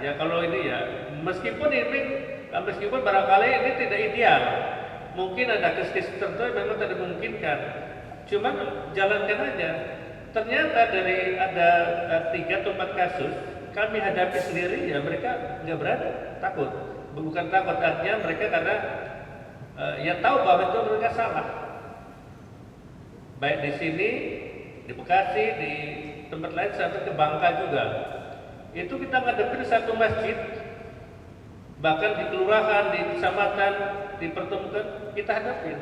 ya kalau ini ya, meskipun barangkali ini tidak ideal. Mungkin ada kes-kes tertentu yang memang tidak memungkinkan. Cuma jalankan aja. Ternyata dari ada 3 atau 4 kasus kami hadapi sendiri, ya mereka nggak berani, takut. Bukan takut, artinya mereka karena ya tahu bahwa itu mereka salah. Baik di sini, di Bekasi, di tempat lain sampai ke Bangka juga. Itu kita ngadepin satu masjid, bahkan di kelurahan, di kecamatan, dipertemukan, kita hadapin.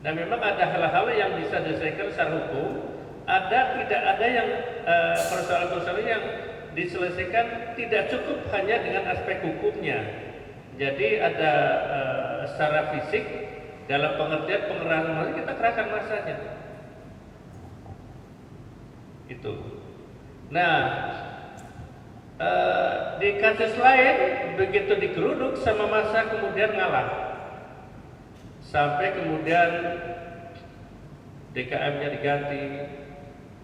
Nah memang ada hal-hal yang bisa diselesaikan secara hukum, tidak ada yang persoalan-persoalan yang diselesaikan tidak cukup hanya dengan aspek hukumnya. Jadi ada secara fisik dalam pengertian pengerahan massa, kita kerahkan massanya. Itu. Nah, di kasus lain begitu digeruduk sama massa kemudian ngalah, sampai kemudian DKM-nya diganti,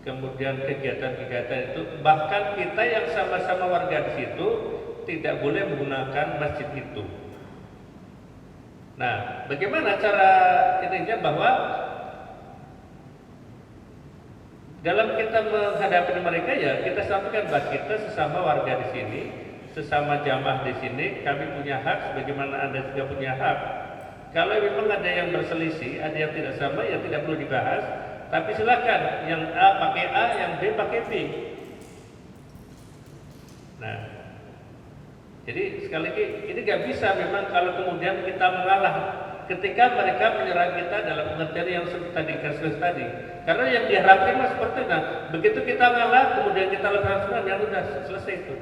kemudian kegiatan-kegiatan itu bahkan kita yang sama-sama warga di situ tidak boleh menggunakan masjid itu. Nah, bagaimana cara ininya bahwa dalam kita menghadapi mereka ya kita sampaikan bahwa kita sesama warga di sini, sesama jamaah di sini, kami punya hak sebagaimana Anda juga punya hak. Kalau memang ada yang berselisih, ada yang tidak sama, ya tidak perlu dibahas. Tapi silakan yang A pakai A, yang B pakai B. Nah, jadi sekali lagi ini nggak bisa memang kalau kemudian kita mengalah ketika mereka menyerang kita dalam pengertian yang tadi kasus tadi. Karena yang diharapkan mas seperti begitu kita ngalah kemudian kita lakukan yang sudah selesai itu.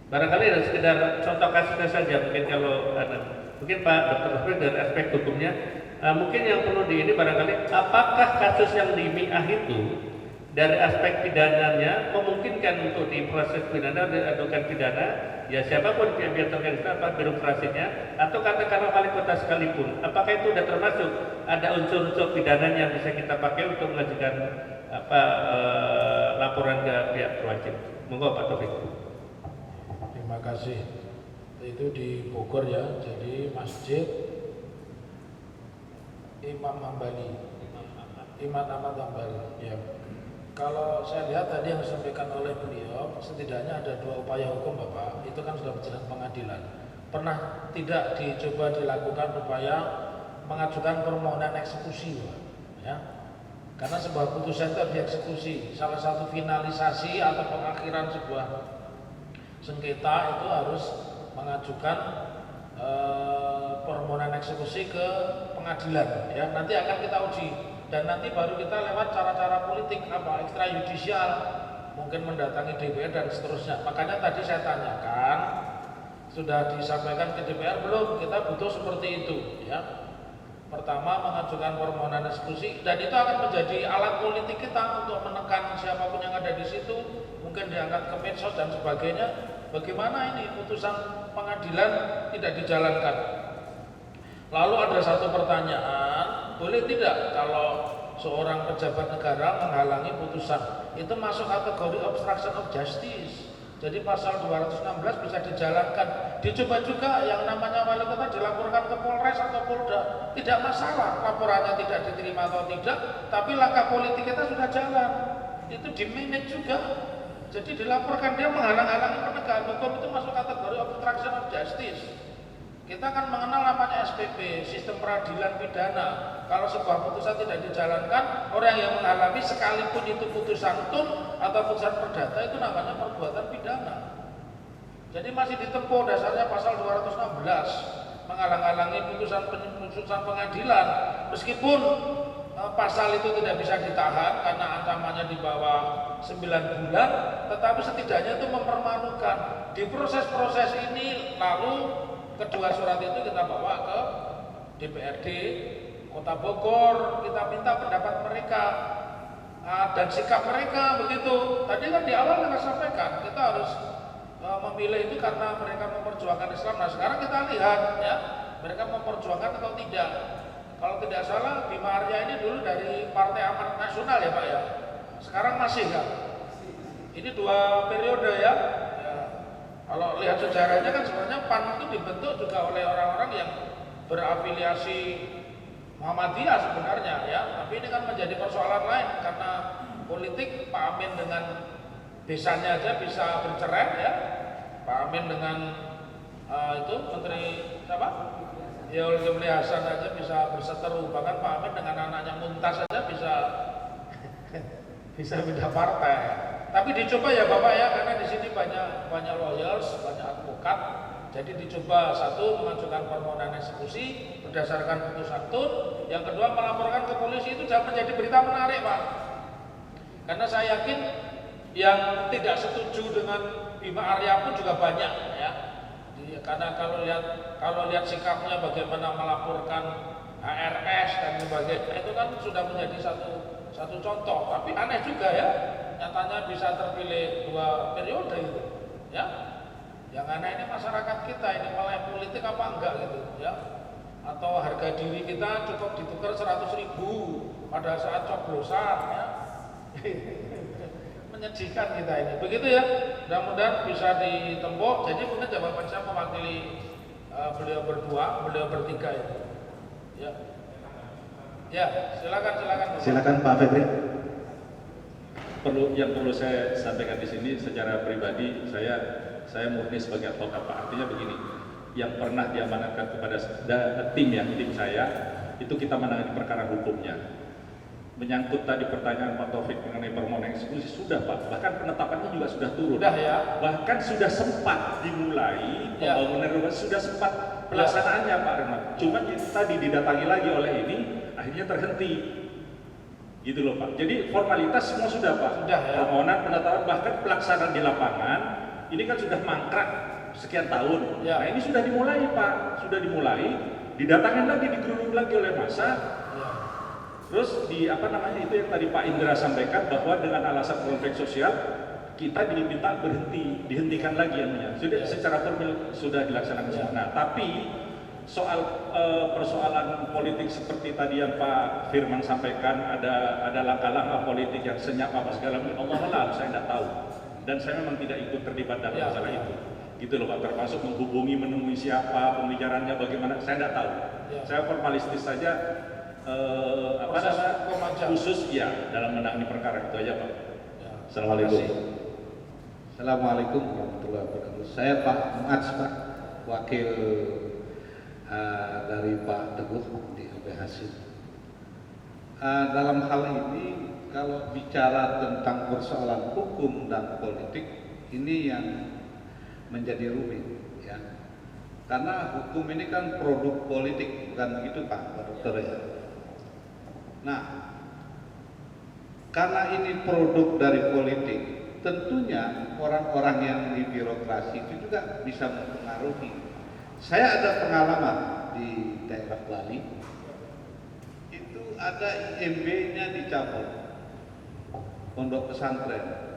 Barangkali ada sekedar contoh kasusnya saja mungkin kalau mungkin Pak Dr. dari aspek hukumnya mungkin yang perlu di ini barangkali apakah kasus yang di MIAH itu dari aspek pidananya memungkinkan untuk diproses pidana dan adukan pidana ya siapapun yang terkait apa birokrasinya atau katakanlah wali kota sekalipun, apakah itu sudah termasuk ada unsur-unsur pidana yang bisa kita pakai untuk mengajukan laporan ke pihak berwajib. Monggo Pak Taufik. Terima kasih. Itu di Bogor ya, jadi masjid Imam Hambali, Imam Ahmad Hambali ya. Kalau saya lihat tadi yang disampaikan oleh beliau, setidaknya ada 2 upaya hukum Bapak, itu kan sudah berjalan pengadilan. Pernah tidak dicoba dilakukan upaya mengajukan permohonan eksekusi Pak? Ya. Karena sebuah putusan itu dieksekusi, salah satu finalisasi atau pengakhiran sebuah sengketa itu harus mengajukan permohonan eksekusi ke pengadilan ya. Nanti akan kita uji dan nanti baru kita lewat cara-cara politik apa ekstrayudisial, mungkin mendatangi DPR dan seterusnya. Makanya tadi saya tanyakan sudah disampaikan ke DPR belum, kita butuh seperti itu ya. Pertama, mengajukan permohonan eksekusi, dan itu akan menjadi alat politik kita untuk menekan siapapun yang ada di situ, mungkin diangkat ke medsos dan sebagainya. Bagaimana ini putusan pengadilan tidak dijalankan? Lalu ada satu pertanyaan, boleh tidak kalau seorang pejabat negara menghalangi putusan? Itu masuk kategori obstruction of justice. Jadi pasal 216 bisa dijalankan. Dicoba juga yang namanya wali kota dilaporkan ke Polres atau Polda. Tidak masalah laporannya tidak diterima atau tidak, tapi langkah politik kita sudah jalan. Itu di-manage juga. Jadi dilaporkan dia menghalang-halangi penegakan hukum, itu masuk kategori obstruction of justice. Kita akan mengenal namanya SPP, sistem peradilan pidana. Kalau sebuah putusan tidak dijalankan, orang yang menghalangi sekalipun itu putusan tun atau putusan perdata, itu namanya perbuatan pidana. Jadi masih ditempuh dasarnya pasal 216, menghalang-halangi putusan pengadilan. Meskipun pasal itu tidak bisa ditahan karena ancamannya di bawah 9 bulan, tetapi setidaknya itu mempermalukan. Di proses-proses ini lalu kedua surat itu kita bawa ke DPRD Kota Bogor, kita minta pendapat mereka dan sikap mereka begitu. Tadi kan di awal kita sampaikan kita harus memilih itu karena mereka memperjuangkan Islam. Nah sekarang kita lihat ya, mereka memperjuangkan atau tidak. Kalau tidak salah Bima Arya ini dulu dari Partai Amanat Nasional ya Pak ya. Sekarang masih kan? Ini 2 periode ya. Kalau lihat sejarahnya kan sebenarnya PAN itu dibentuk juga oleh orang-orang yang berafiliasi Muhammadiyah sebenarnya ya. Tapi ini kan menjadi persoalan lain karena politik Pak Amin dengan desanya aja bisa bercerai ya. Pak Amin dengan itu Menteri siapa? Ya Zulkifli Hasan aja bisa berseteru, bahkan Pak Amin dengan anaknya Muntas saja bisa pindah partai. Tapi dicoba ya Bapak ya, karena di sini banyak lawyers, banyak advokat. Jadi dicoba satu mengajukan permohonan eksekusi berdasarkan putusan tun, yang kedua melaporkan ke polisi. Itu jangan menjadi berita menarik Pak. Karena saya yakin yang tidak setuju dengan Bima Arya pun juga banyak ya. Karena kalau lihat sikapnya bagaimana melaporkan HRS dan sebagainya, itu kan sudah menjadi satu contoh. Tapi aneh juga ya, nyatanya bisa terpilih 2 periode gitu ya. Yang aneh ini masyarakat kita, ini mulai politik apa enggak gitu ya. Atau harga diri kita cukup ditukar 100.000 pada saat coblosan ya. Menyedihkan kita ini, begitu ya. Mudah-mudahan bisa ditempuh. Jadi mungkin jawaban saya mewakili beliau berdua, beliau bertiga itu. Ya, ya silakan Pak Febri. Yang perlu saya sampaikan di sini secara pribadi, saya murni sebagai advokat Pak. Artinya begini, yang pernah diamanatkan kepada tim saya itu kita menangani perkara hukumnya. Menyangkut tadi pertanyaan Pak Taufik mengenai permohonan eksekusi, sudah Pak, bahkan penetapannya juga sudah turun. Sudah ya. Bahkan sudah sempat dimulai pembangunan rumah, sudah sempat pelaksanaannya Pak Renat. Cuma tadi didatangi lagi oleh ini, akhirnya terhenti. Gitu loh Pak. Jadi formalitas semua sudah Pak. Sudah ya. Permohonan penetapan bahkan pelaksanaan di lapangan ini kan sudah mangkrak sekian tahun. Ya. Nah ini sudah dimulai Pak, sudah dimulai. Didatangin lagi, digeruduk lagi oleh massa. Terus itu yang tadi Pak Indra sampaikan bahwa dengan alasan konflik sosial kita diminta dihentikan lagi anunya. Sudah secara formal sudah dilaksanakan semua. Nah, tapi soal persoalan politik seperti tadi yang Pak Firman sampaikan, ada langkah-langkah politik yang senyap apa segala macam, Allah saya tidak tahu. Dan saya memang tidak ikut terlibat dalam masalah itu. Gitu loh Pak, termasuk menemui siapa, pembicaranya bagaimana, saya tidak tahu. Saya formalistis saja. Khusus ya dalam menangani perkara itu aja Pak. Ya. Assalamualaikum. Assalamualaikum warahmatullahi wabarakatuh. Saya Pak Muaz Pak, wakil dari Pak Teguh di LBH. Dalam hal ini kalau bicara tentang persoalan hukum dan politik, ini yang menjadi rumit ya. Karena hukum ini kan produk politik, bukan begitu Pak Dokter ya. Nah, karena ini produk dari politik, tentunya orang-orang yang di birokrasi itu juga bisa mempengaruhi. Saya ada pengalaman di daerah Bali, ada IMB-nya dicabut, pondok pesantren.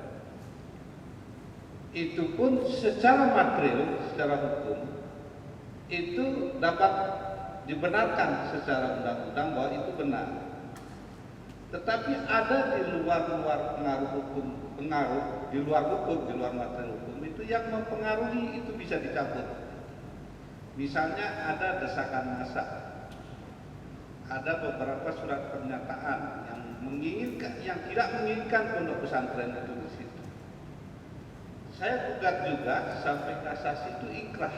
Itu pun secara material, secara hukum, itu dapat dibenarkan secara undang-undang bahwa itu benar. Tetapi ada di luar pengaruh hukum, di luar material hukum itu yang mempengaruhi itu bisa dicabut. Misalnya ada desakan massa, ada beberapa surat pernyataan yang tidak menginginkan pondok pesantren itu di situ. Saya gugat juga sampai kasasi itu ikrah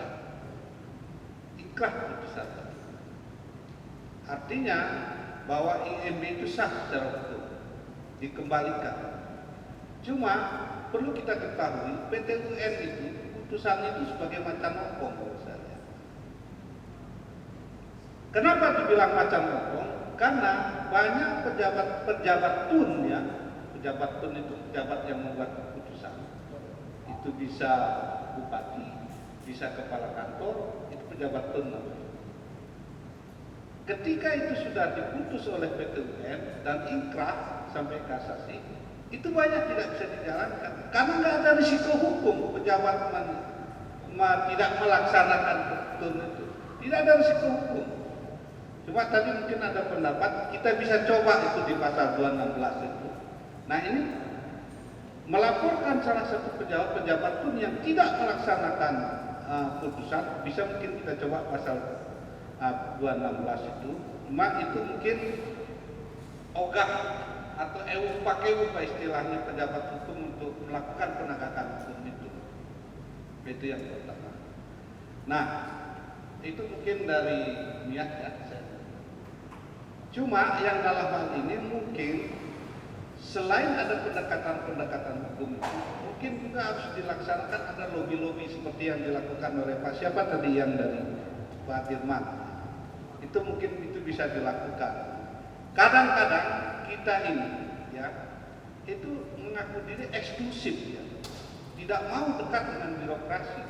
putusan. Artinya bahwa IMB itu sah secara hukum, dikembalikan. Cuma perlu kita ketahui PT UN itu putusannya itu sebagai macan ompong menurut saya. Kenapa dibilang macan ompong? Karena banyak pejabat tun ya, pejabat tun itu pejabat yang membuat putusan. Itu bisa bupati, bisa kepala kantor, itu pejabat tun namanya. Ketika itu sudah diputus oleh PT UN dan inkrah sampai kasasi, itu banyak tidak bisa dijalankan karena nggak ada risiko hukum pejabat tidak melaksanakan tun itu, tidak ada risiko hukum. Cuma tadi mungkin ada pendapat kita bisa coba itu di pasal 216 itu. Nah ini melaporkan salah satu pejabat tun yang tidak melaksanakan putusan, bisa mungkin kita coba pasal 216 itu. Cuma itu mungkin ogah atau pakai istilahnya pejabat hukum untuk melakukan penegakan hukum itu yang pertama. Nah itu mungkin dari niat ya. Cuma yang dalam hal ini mungkin selain ada pendekatan hukum itu, mungkin juga harus dilaksanakan ada lobby-lobby seperti yang dilakukan oleh Pak siapa tadi yang dari Pak Dirman. Itu mungkin itu bisa dilakukan. Kadang-kadang kita ini ya itu mengaku diri eksklusif ya, tidak mau dekat dengan birokrasi.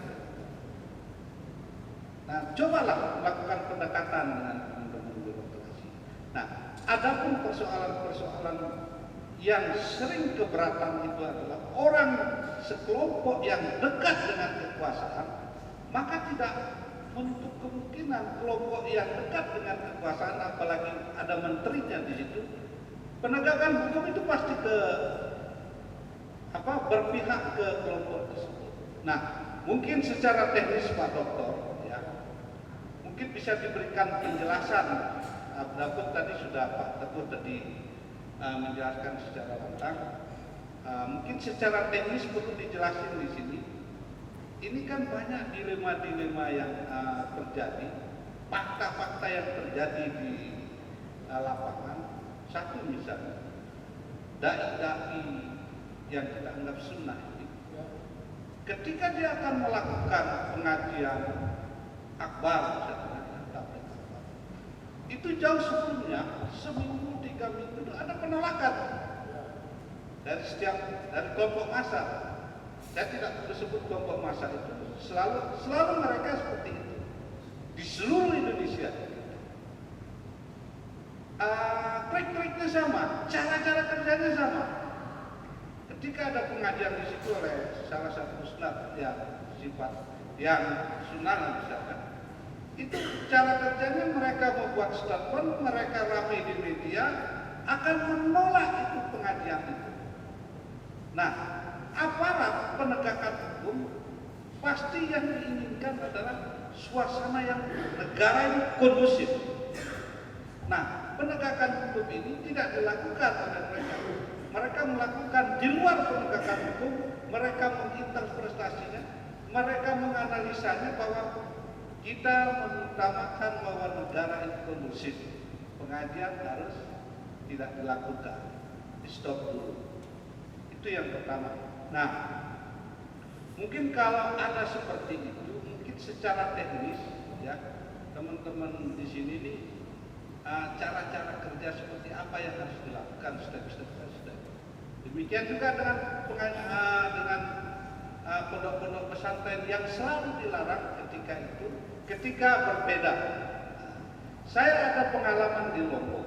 Nah, cobalah melakukan pendekatan dengan teman-teman birokrasi. Nah, adapun persoalan-persoalan yang sering keberatan itu adalah orang sekelompok yang dekat dengan kekuasaan, maka tidak menutup kemungkinan kelompok yang dekat dengan kekuasaan, apalagi ada menterinya di situ, penegakan hukum itu pasti berpihak ke kelompok tersebut. Nah, mungkin secara teknis Pak Doktor, ya, mungkin bisa diberikan penjelasan. Adapun tadi sudah Pak Teguh tadi menjelaskan secara lengkap. Mungkin secara teknis perlu dijelasin di sini. Ini kan banyak dilema-dilema yang terjadi, fakta-fakta yang terjadi di lapangan. Satu misalnya, dai-dai yang kita anggap sunnah ini, ketika dia akan melakukan pengajian akbar misalnya, itu jauh sebelumnya, seminggu, 3 minggu itu ada penolakan dari kelompok massa. Saya tidak bersebut kelompok massa itu, selalu mereka seperti itu di seluruh Indonesia. Trik-triknya sama, cara-cara kerjanya sama. Ketika ada pengajian di situ oleh salah satu ustaz yang sifat yang sunnah misalkan, itu cara kerjanya mereka membuat statement, mereka ramai di media akan menolak itu pengajian itu. Nah, aparat penegakan hukum pasti yang diinginkan adalah suasana yang negara ini kondusif. Nah, penegakan hukum ini tidak dilakukan oleh mereka. Mereka melakukan di luar penegakan hukum, mereka menginterpretasinya, mereka menganalisanya bahwa kita mengutamakan bahwa negara itu kondusif. Pengajian harus tidak dilakukan, di stop dulu. Itu yang pertama. Nah, mungkin kalau ada seperti itu, mungkin secara teknis, ya teman-teman di sini nih, cara-cara kerja seperti apa yang harus dilakukan step-step. Demikian juga dengan pondok-pondok pesantren yang selalu dilarang ketika berbeda. Saya ada pengalaman di Lombok,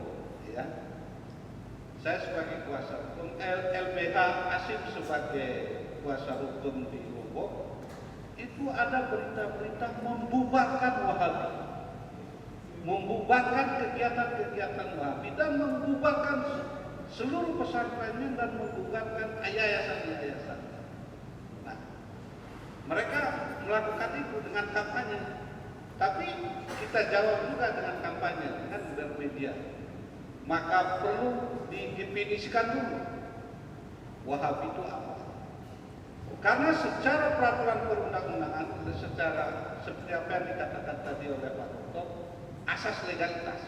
ya. saya sebagai kuasa hukum, LBH Asyik sebagai kuasa hukum di Lombok, itu ada berita-berita membubarkan Wahabi, membubarkan kegiatan-kegiatan Wahabi dan membubarkan seluruh pesantrennya dan membubarkan yayasan-yayasan. Nah, mereka melakukan itu dengan kampanye, tapi kita jawab juga dengan kampanye dengan media. Maka perlu didefinisikan dulu Wahabi itu apa. Karena secara peraturan perundang-undangan, secara seperti apa yang dikatakan tadi oleh Pak Dr. asas legalitas.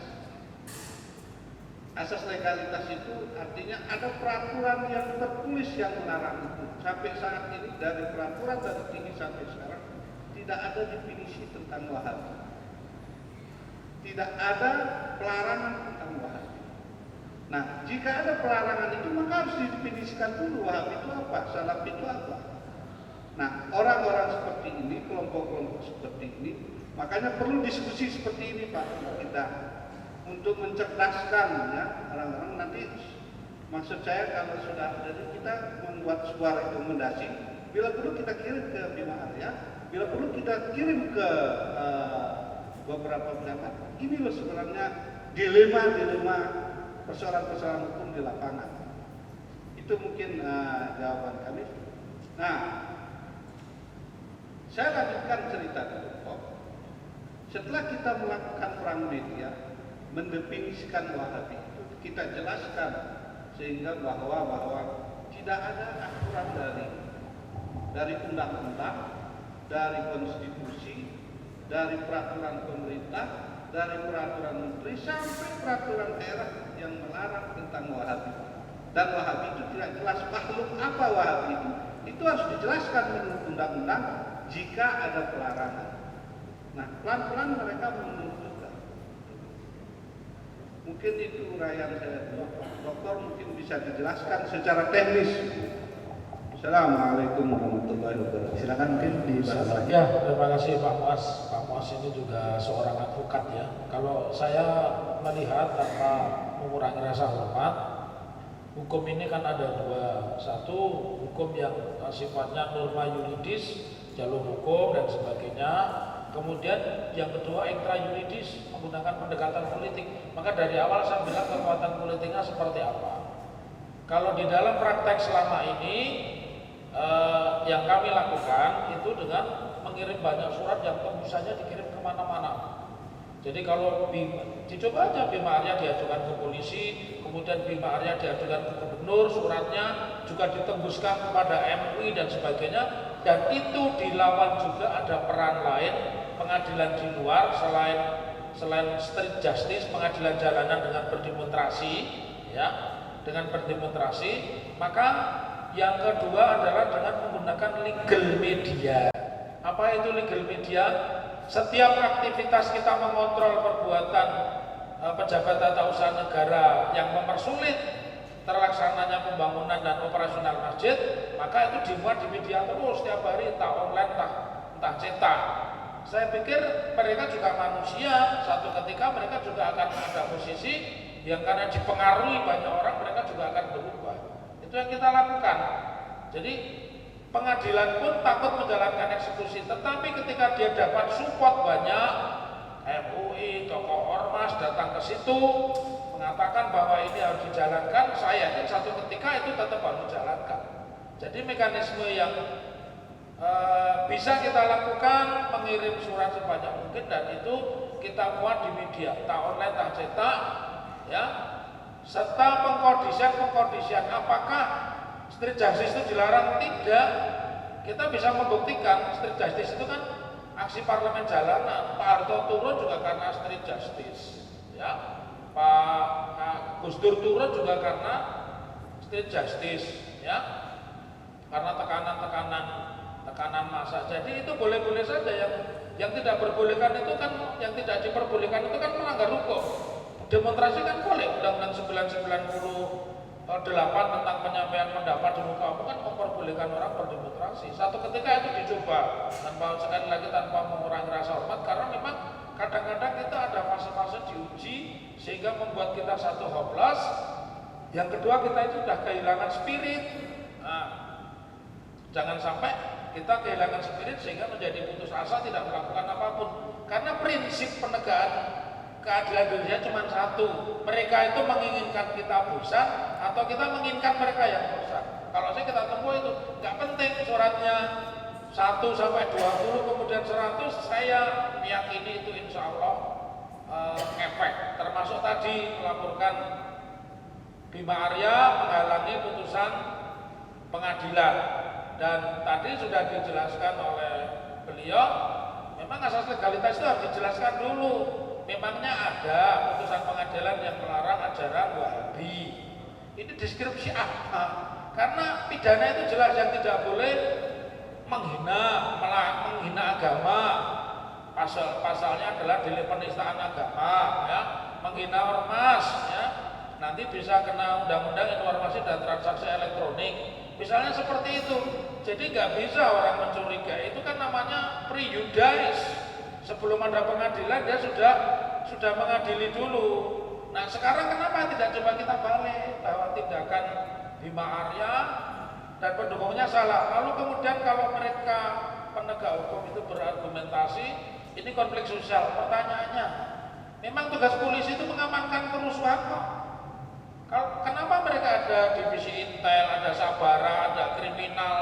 Asas legalitas itu artinya ada peraturan yang tertulis yang melarang itu. Sampai saat ini dari peraturan dari tinggi sampai sekarang tidak ada definisi tentang Wahabi. Tidak ada pelarangan tentang Wahabi. Nah, jika ada pelarangan itu maka harus didefinisikan dulu Wahabi itu apa, Salaf itu apa. Nah, orang-orang seperti ini, kelompok-kelompok seperti ini, makanya perlu diskusi seperti ini Pak kita untuk mencerdaskan ya orang-orang. Nanti maksud saya kalau sudah jadi kita membuat sebuah rekomendasi, bila perlu kita kirim ke Bima Arya, bila perlu kita kirim ke beberapa pejabat. Ini loh sebenarnya dilema-dilema persoalan-persoalan hukum di lapangan. Itu mungkin jawaban kami. Nah, saya lanjutkan cerita dulu. Setelah kita melakukan perang media, mendefinisikan Wahabi itu, kita jelaskan sehingga bahwa tidak ada aturan dari undang-undang, dari konstitusi, dari peraturan pemerintah, dari peraturan menteri sampai peraturan daerah yang melarang tentang Wahabi. Dan Wahabi itu tidak jelas makhluk apa Wahabi itu harus dijelaskan menurut undang-undang jika ada pelarangan. Nah, pelan-pelan mereka menunjukkan. Mungkin itu uraian saya dulu. Dokter mungkin bisa dijelaskan secara teknis. Assalamualaikum warahmatullahi wabarakatuh. Silakan mungkin dibahas lagi. Ya, terima kasih Pak Muas. Pak Muas ini juga seorang advokat ya. Kalau saya melihat tanpa mengurangi rasa hormat, hukum ini kan ada dua. Satu, hukum yang sifatnya norma yuridis, jalur hukum dan sebagainya. Kemudian yang kedua ekstra yuridis, menggunakan pendekatan politik. Maka dari awal saya bilang kekuatan politiknya seperti apa. Kalau di dalam praktek selama ini yang kami lakukan itu dengan mengirim banyak surat yang tembusannya dikirim kemana-mana. Jadi kalau dicoba aja Bima Arya diajukan ke polisi, kemudian Bima Arya diajukan ke gubernur, suratnya juga ditembuskan kepada MUI dan sebagainya. Dan itu dilawan juga ada peran lain, pengadilan di luar selain street justice, pengadilan jalanan dengan berdemonstrasi, ya, dengan berdemonstrasi. Maka yang kedua adalah dengan menggunakan legal media. Apa itu legal media? Setiap aktivitas kita mengontrol perbuatan pejabat tata usaha negara yang mempersulit terlaksananya pembangunan dan operasional masjid, maka itu dimuat di media terus setiap hari, entah online, entah cetak. Saya pikir mereka juga manusia, satu ketika mereka juga akan ada posisi yang karena dipengaruhi banyak orang, mereka juga akan berubah. Itu yang kita lakukan. Jadi pengadilan pun takut menjalankan eksekusi, tetapi ketika dia dapat support banyak, MUI, tokoh ormas datang ke situ mengatakan bahwa ini harus dijalankan, saya yakin satu ketika itu tetap harus dijalankan. Jadi mekanisme yang bisa kita lakukan, mengirim surat sebanyak mungkin, dan itu kita muat di media, entah online, entah cetak, ya, serta pengkondisian apakah street justice itu dilarang? Tidak. Kita bisa membuktikan street justice itu kan aksi parlemen jalanan. Pak Harto turun juga karena street justice, ya. Pak Gus Dur turun juga karena street justice, ya, karena tekanan massa. Jadi itu boleh-boleh saja. Yang tidak diperbolehkan itu kan melanggar hukum. Demonstrasi kan boleh, Undang-Undang 998 tentang penyampaian pendapat di muka umum kan memperbolehkan orang berdemonstrasi. Satu ketika itu dicoba, sekali lagi tanpa mengurangi rasa hormat, karena memang kadang-kadang kita ada fase-fase diuji sehingga membuat kita satu hopeless, Yang kedua, kita itu sudah kehilangan spirit. Nah, jangan sampai kita kehilangan spirit sehingga menjadi putus asa tidak melakukan apapun. Karena prinsip penegakan keadilan Indonesia cuma satu. Mereka itu menginginkan kita bosan atau kita menginginkan mereka yang bosan. Kalau saya kita tempuh itu nggak penting suratnya 1 sampai 20 kemudian 100, saya meyakini itu insya Allah efek. Termasuk tadi melaporkan Bima Arya menghalangi putusan pengadilan, dan tadi sudah dijelaskan oleh beliau, memang asas legalitas itu harus dijelaskan dulu. Memangnya ada putusan pengadilan yang melarang ajaran Wahabi. Ini deskripsi apa? Karena pidana itu jelas yang tidak boleh menghina agama. Pasalnya adalah delik penistaan agama, ya, menghina ormas, ya. Nanti bisa kena undang-undang informasi dan transaksi elektronik. Misalnya seperti itu. Jadi nggak bisa orang mencurigai, itu kan namanya prejudice. Sebelum ada pengadilan dia sudah mengadili dulu. Nah sekarang kenapa tidak coba kita balik bahwa tindakan Bima Arya dan pendukungnya salah. Lalu kemudian kalau mereka penegak hukum itu berargumentasi ini konflik sosial, pertanyaannya memang tugas polisi itu mengamankan kerusuhan kok. Kenapa mereka ada divisi intel, ada sabara, ada kriminal,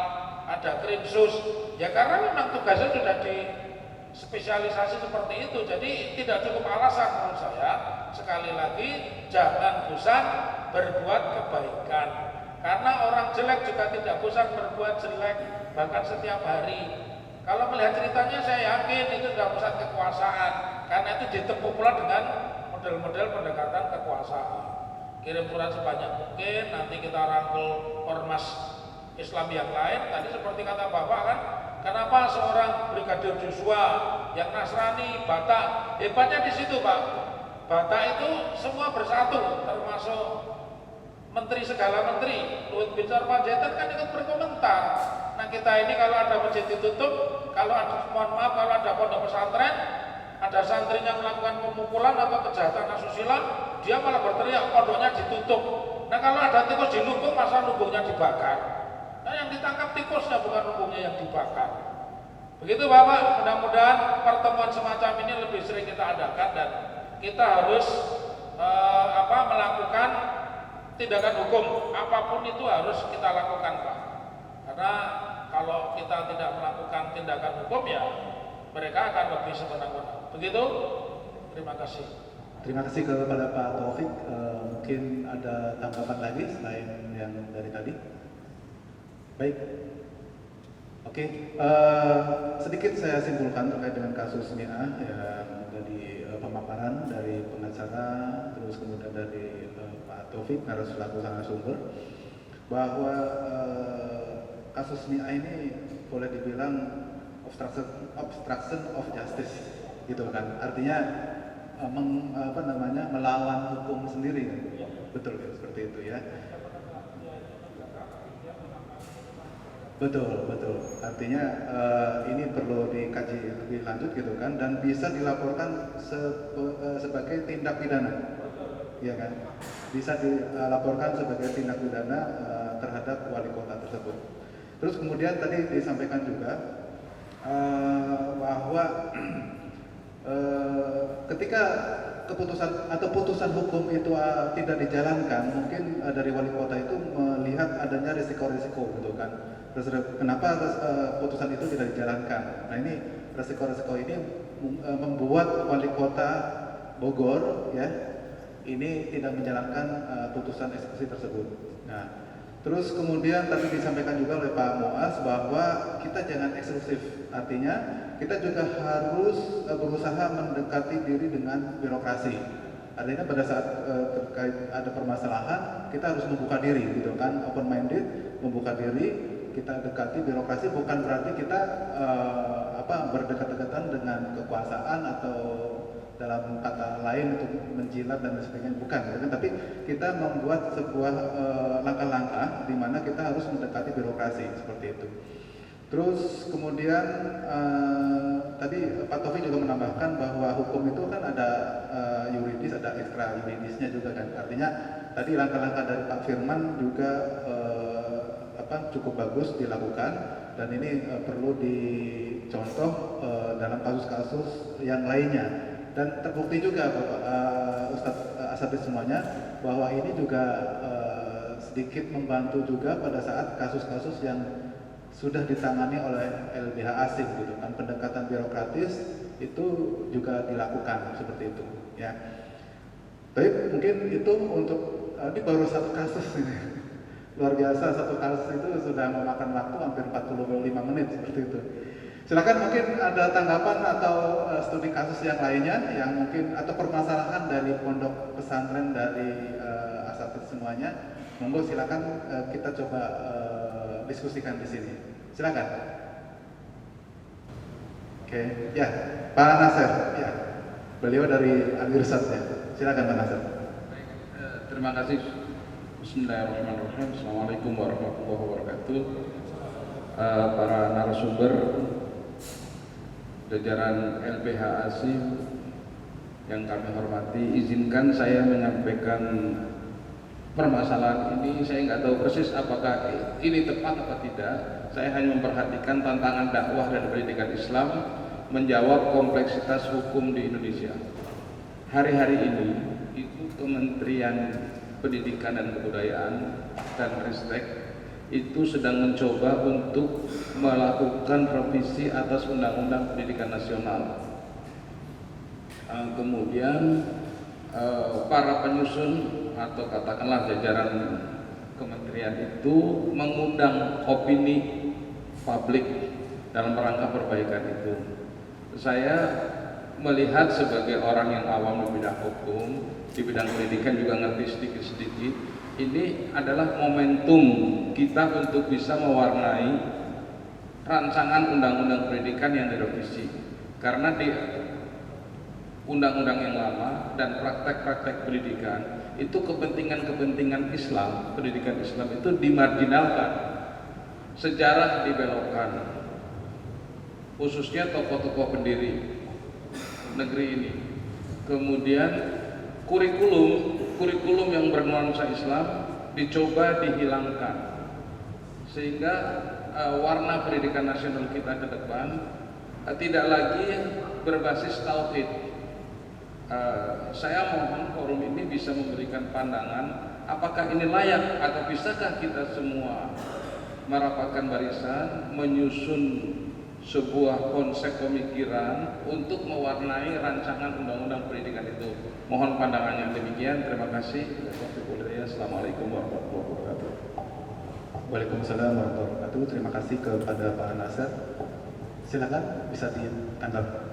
ada krimsus? Ya karena memang tugasnya sudah dispesialisasi seperti itu. Jadi tidak cukup alasan menurut saya. Sekali lagi, jangan bosan berbuat kebaikan. Karena orang jelek juga tidak bosan berbuat jelek, bahkan setiap hari. Kalau melihat ceritanya saya yakin itu sudah pusat kekuasaan. Karena itu ditempuh pula dengan model-model pendekatan kekuasaan. Kirim surat sebanyak mungkin, nanti kita rangkul ormas Islam yang lain. Tadi seperti kata Bapak kan, kenapa seorang Brigadir Joshua yang Nasrani, Batak, hebatnya di situ Pak. Batak itu semua bersatu, termasuk menteri segala menteri. Luhut bin Sarpanjaitan kan ikut berkomentar. Nah kita ini kalau ada masjid ditutup, kalau ada, mohon maaf, kalau ada pondok pesantren, ada santrinya melakukan pemukulan atau kejahatan asusila, dia malah berteriak pondoknya ditutup. Nah kalau ada tikus di lumbung, masa lumbungnya dibakar? Nah yang ditangkap tikusnya bukan lumbungnya yang dibakar. Begitu Bapak, mudah-mudahan pertemuan semacam ini lebih sering kita adakan dan kita harus melakukan tindakan hukum. Apapun itu harus kita lakukan Pak. Karena kalau kita tidak melakukan tindakan hukum ya mereka akan lebih sewenang-wenang. Begitu? Terima kasih. Terima kasih kepada Pak Taufik. Mungkin ada tanggapan lagi selain yang dari tadi? Baik. Oke. Sedikit saya simpulkan terkait dengan kasus MIA yang dari pemaparan dari pengacara, terus kemudian dari Pak Taufik selaku narasumber, bahwa kasus MIA ini boleh dibilang obstruction of justice, gitu kan? Artinya melawan hukum sendiri, kan? Betul ya, seperti itu ya. Betul. Artinya ini perlu dikaji lebih lanjut, gitu kan? Dan bisa dilaporkan sebagai tindak pidana, ya kan? Bisa dilaporkan sebagai tindak pidana terhadap wali kota tersebut. Terus kemudian tadi disampaikan juga bahwa ketika keputusan atau putusan hukum itu tidak dijalankan, mungkin dari wali kota itu melihat adanya risiko-risiko, gitu kan. Terus kenapa putusan itu tidak dijalankan? Nah ini risiko-risiko ini membuat wali kota Bogor ya ini tidak menjalankan putusan eksekusi tersebut. Nah, terus kemudian tadi disampaikan juga oleh Pak Muaz bahwa kita jangan eksklusif, artinya kita juga harus berusaha mendekati diri dengan birokrasi. Artinya pada saat terkait ada permasalahan, kita harus membuka diri, gitu kan, open minded, membuka diri, kita dekati birokrasi. Bukan berarti kita berdekat-dekatan dengan kekuasaan atau dalam kata lain untuk menjilat dan sebagainya, bukan, ya kan? Tapi kita membuat sebuah langkah-langkah di mana kita harus mendekati birokrasi seperti itu. Terus kemudian tadi Pak Taufik juga menambahkan bahwa hukum itu kan ada yuridis, ada ekstra yuridisnya juga kan. Artinya tadi langkah-langkah dari Pak Firman juga cukup bagus dilakukan, dan ini perlu dicontoh dalam kasus-kasus yang lainnya. Dan terbukti juga Bapak Ustadz Asatidz semuanya bahwa ini juga sedikit membantu juga pada saat kasus-kasus yang sudah ditangani oleh LBH asing gitu kan, pendekatan birokratis itu juga dilakukan seperti itu ya. Tapi mungkin itu untuk ini baru satu kasus ini. Luar biasa, satu kasus itu sudah memakan waktu hampir 45 menit seperti itu. Silakan mungkin ada tanggapan atau studi kasus yang lainnya yang mungkin atau permasalahan dari pondok pesantren dari asatidz semuanya. Monggo silakan kita coba diskusikan di sini. Silakan. Oke, ya Pak Nasir, ya beliau dari Al-Irsad ya. Silakan Pak Nasir. Terima kasih. Bismillahirrahmanirrahim. Assalamualaikum warahmatullahi wabarakatuh. Para narasumber, jajaran LBH ASIM yang kami hormati, izinkan saya menyampaikan permasalahan ini. Saya nggak tahu persis apakah ini tepat atau tidak. Saya hanya memperhatikan tantangan dakwah dan pendidikan Islam menjawab kompleksitas hukum di Indonesia. Hari-hari ini itu Kementerian Pendidikan dan Kebudayaan dan Ristek itu sedang mencoba untuk melakukan revisi atas Undang-Undang Pendidikan Nasional. Kemudian para penyusun atau katakanlah jajaran kementerian itu mengundang opini publik dalam rangka perbaikan itu. Saya melihat sebagai orang yang awam di bidang hukum, di bidang pendidikan juga ngerti sedikit-sedikit, ini adalah momentum kita untuk bisa mewarnai rancangan undang-undang pendidikan yang direvisi. Karena di undang-undang yang lama dan praktek-praktek pendidikan itu kepentingan-kepentingan Islam, pendidikan Islam itu dimarginalkan, sejarah dibelokkan, khususnya tokoh-tokoh pendiri negeri ini. Kemudian kurikulum yang bernuansa Islam dicoba dihilangkan, sehingga warna pendidikan nasional kita ke depan tidak lagi berbasis tauhid. Saya mohon forum ini bisa memberikan pandangan apakah ini layak atau bisakah kita semua merapatkan barisan menyusun sebuah konsep pemikiran untuk mewarnai rancangan undang-undang pendidikan itu. Mohon pandangannya demikian. Terima kasih. Assalamualaikum warahmatullahi wabarakatuh. Waalaikumsalam warahmatullahi wabarakatuh. Terima kasih kepada Pak Nasir. Silakan bisa ditanggapi.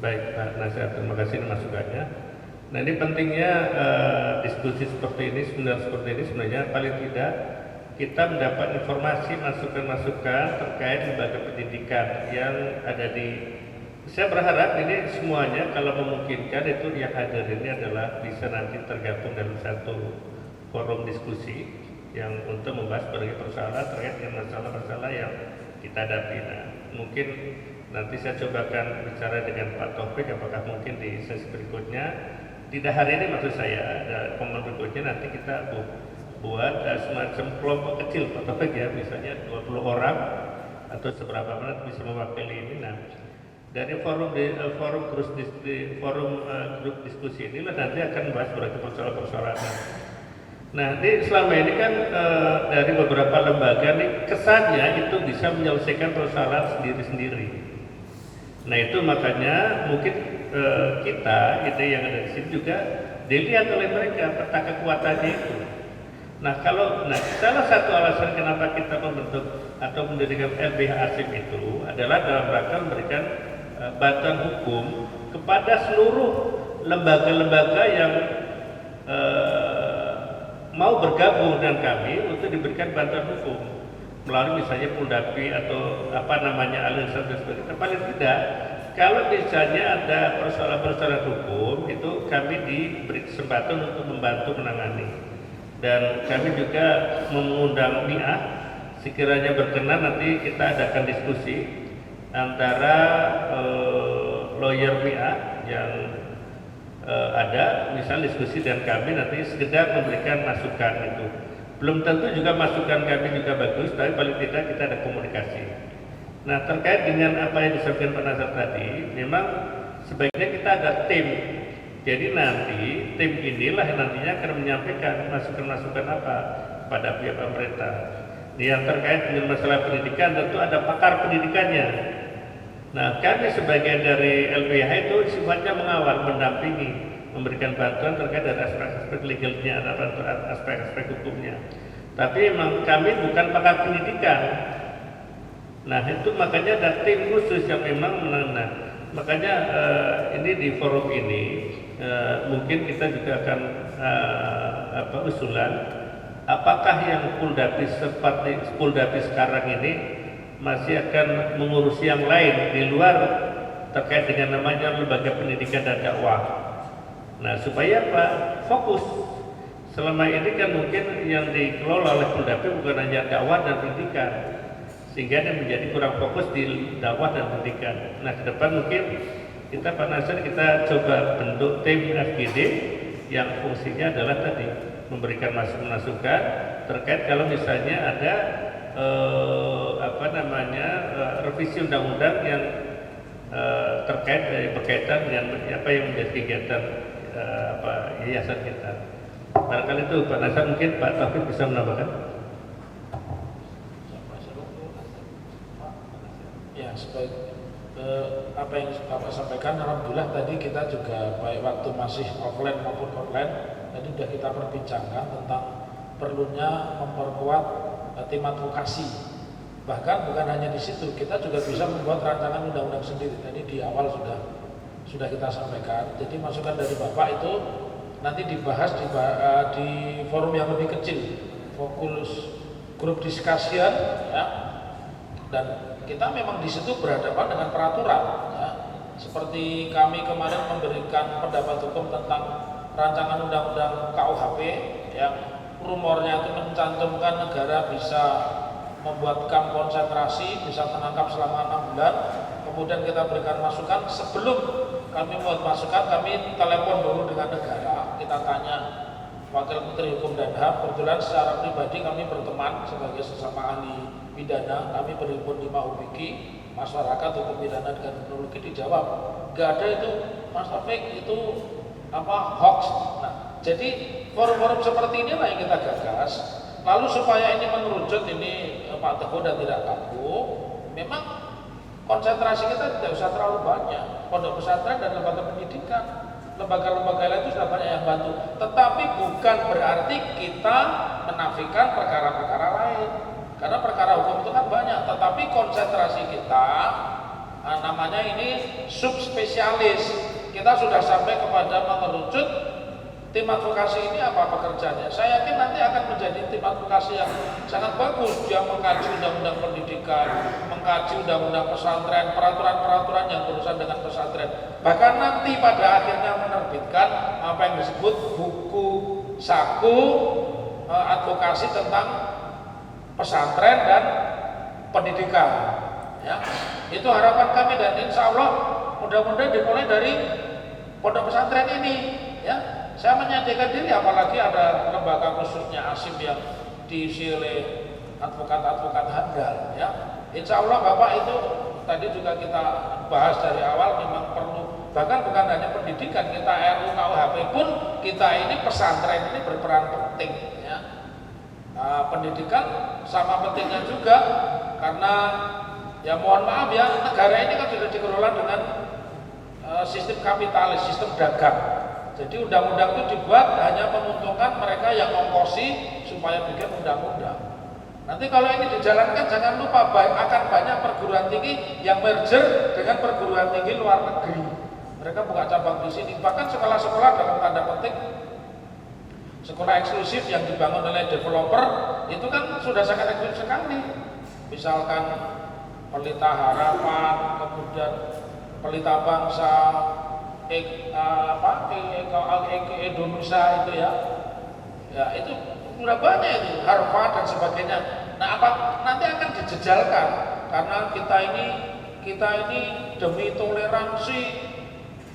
Baik Pak Nasir, terima kasih masukannya. Nah ini pentingnya diskusi seperti ini sebenarnya paling tidak kita mendapat informasi, masukan-masukan terkait lembaga pendidikan yang ada di. Saya berharap ini semuanya kalau memungkinkan itu yang hadir ini adalah bisa nanti tergabung dalam satu forum diskusi yang untuk membahas berbagai persoalan terkait dengan masalah-masalah yang kita hadapi. Nah, mungkin nanti saya cobakan bicara dengan Pak Taufik apakah mungkin di sesi berikutnya, tidak hari ini maksud saya, ada momen berikutnya nanti kita buat semacam kelompok kecil Pak Taufik ya, misalnya 20 orang atau seberapa menit bisa mewakili ini. Nah, dari forum grup diskusi inilah nanti akan membahas berbagai persoalan-persoalan. Nah, ini selama ini kan dari beberapa lembaga nih kesannya itu bisa menyelesaikan persoalan sendiri-sendiri. Nah itu makanya mungkin kita yang ada di sini juga dilihat oleh mereka peta kekuatannya itu. Nah salah satu alasan kenapa kita membentuk atau mendirikan LBH ASIM itu adalah dalam rangka memberikan bantuan hukum kepada seluruh lembaga-lembaga yang mau bergabung dengan kami untuk diberikan bantuan hukum melalui misalnya Puldapi atau Al-Irsad dan sebagainya. Paling tidak kalau misalnya ada persoalan-persoalan hukum itu kami diberi kesempatan untuk membantu menangani, dan kami juga mengundang MIA sekiranya berkenan nanti kita adakan diskusi antara lawyer MIA yang ada misal diskusi dengan kami nanti sekedar memberikan masukan itu. Belum tentu juga masukan kami juga bagus, tapi paling tidak kita ada komunikasi. Nah, terkait dengan apa yang disampaikan Pak Nasar tadi, memang sebaiknya kita ada tim. Jadi nanti tim inilah yang nantinya akan menyampaikan masukan-masukan apa pada pihak pemerintah. Yang terkait dengan masalah pendidikan tentu ada pakar pendidikannya. Nah, kami sebagian dari LBH itu sifatnya mengawal, mendampingi, memberikan bantuan terkait dari aspek-aspek legalnya, aspek-aspek hukumnya. Tapi memang kami bukan pakar pendidikan. Nah, itu makanya ada tim khusus yang memang menang. Makanya ini di forum ini mungkin kita juga akan usulan apakah yang Puldapis seperti Puldapis sekarang ini masih akan mengurusi yang lain di luar terkait dengan namanya lembaga pendidikan dan dakwah. Nah, supaya apa? Fokus. Selama ini kan mungkin yang dikelola oleh Puldapis bukan hanya dakwah dan pendidikan, sehingga dia menjadi kurang fokus di dakwah dan pendidikan. Nah, ke depan mungkin kita Pak Nasir kita coba bentuk tim FGD yang fungsinya adalah tadi memberikan masukan terkait kalau misalnya ada revisi undang-undang yang terkait berkaitan dengan apa yang menjadi kegiatan yayasan kita. Barangkali itu Pak Nasir, mungkin Pak Taufik bisa menambahkan. Ya, sebaik apa yang Bapak sampaikan, alhamdulillah tadi kita juga baik waktu masih offline maupun online tadi sudah kita perbincangkan tentang perlunya memperkuat tim advokasi. Bahkan bukan hanya di situ, kita juga bisa membuat rancangan undang-undang sendiri. Tadi di awal sudah kita sampaikan. Jadi masukan dari Bapak itu nanti dibahas di forum yang lebih kecil, fokus grup discussion, ya. Dan kita memang di situ berhadapan dengan peraturan, ya. Seperti kami kemarin memberikan pendapat hukum tentang rancangan undang-undang KUHP yang rumornya itu mencantumkan negara bisa membuat kamp konsentrasi, bisa menangkap selama 6 bulan. Kemudian kita berikan masukan. Sebelum kami membuat masukan, kami telepon dulu dengan negara. Kita tanya Wakil Menteri Hukum dan HAM. Kebetulan secara pribadi kami berteman sebagai sesama ahli pidana. Kami berhimpun 5 UPIKI, masyarakat hukum pidana dan teknologi. Dijawab, gak ada itu Mas Taufik, itu hoax. Nah, jadi forum-forum seperti inilah yang kita gagas. Lalu supaya ini mengerucut, ini Pak Teguh dan tidak kaku, memang konsentrasi kita tidak usah terlalu banyak. Pondok pesantren dan lembaga pendidikan, lembaga-lembaga lain itu sudah banyak yang bantu. Tetapi bukan berarti kita menafikan perkara-perkara lain, karena perkara hukum itu kan banyak. Tetapi konsentrasi kita, namanya ini subspesialis. Kita sudah sampai kepada mengerucut tim advokasi ini apa pekerjaannya. Saya yakin nanti akan menjadi tim advokasi yang sangat bagus. Dia mengkaji undang-undang pendidikan, mengkaji undang-undang pesantren, peraturan-peraturan yang berurusan dengan pesantren. Bahkan nanti pada akhirnya menerbitkan apa yang disebut buku saku advokasi tentang pesantren dan pendidikan. Ya, itu harapan kami dan insya Allah mudah-mudahan dimulai dari pondok pesantren ini. Ya. Saya menyediakan diri, apalagi ada lembaga khususnya ASIM yang diisi oleh advokat-advokat handal. Ya, insya Allah Bapak itu tadi juga kita bahas dari awal memang perlu, bahkan bukan hanya pendidikan, kita RUU KUHP pun kita ini pesantren ini berperan penting. Ya, pendidikan sama pentingnya juga karena ya mohon maaf ya negara ini kan sudah dikelola dengan sistem kapitalis, sistem dagang. Jadi undang-undang itu dibuat hanya menguntungkan mereka yang ongkosi supaya bikin undang-undang. Nanti kalau ini dijalankan jangan lupa akan banyak perguruan tinggi yang merger dengan perguruan tinggi luar negeri. Mereka buka cabang di sini. Bahkan sekolah-sekolah dalam tanda petik sekolah eksklusif yang dibangun oleh developer itu kan sudah sangat eksklusif sekali. Misalkan Pelita Harapan, kemudian Pelita Bangsa, Indonesia itu ya itu sudah banyak itu, Harvard dan sebagainya. Nah, nanti akan dijejalkan karena kita ini demi toleransi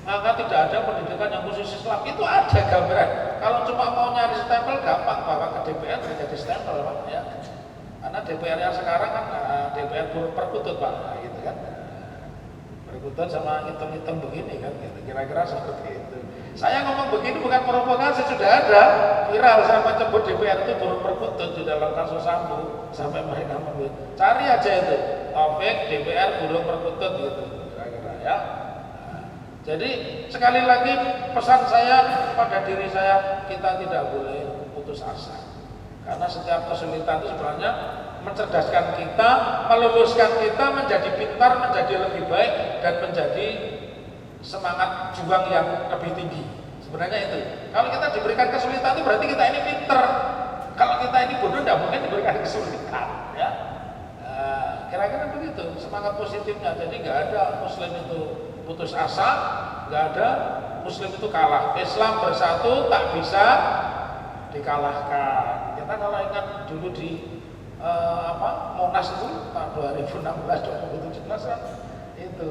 maka tidak ada pendidikan yang khusus Islam. Itu ada gambaran. Kalau cuma mau nyari stempel gampang, bawa ke DPR jadi stempel Pak ya. Karena DPR yang sekarang kan DPR perkutut Pak, nah, gitu kan. Perkutut sama hitam-hitam begini kan, gitu. Kira-kira seperti itu. Saya ngomong begini bukan provokasi, sudah ada viral saya menyebut DPR itu burung perkutut di dalam kasus Sambo sampai mereka memilih. Cari aja itu Taufik DPR burung perkutut gitu, kira-kira ya. Jadi sekali lagi pesan saya pada diri saya, kita tidak boleh putus asa. Karena setiap kesulitan itu sebenarnya mencerdaskan kita, meluluskan kita menjadi pintar, menjadi lebih baik, dan menjadi semangat juang yang lebih tinggi. Sebenarnya itu. Kalau kita diberikan kesulitan itu berarti kita ini pintar. Kalau kita ini bodoh tidak mungkin diberikan kesulitan. Ya. Kira-kira begitu semangat positifnya. Jadi nggak ada Muslim itu putus asa, nggak ada Muslim itu kalah. Islam bersatu tak bisa dikalahkan. Kita kalau ingat dulu di Monas itu tahun 2016 2017 kan itu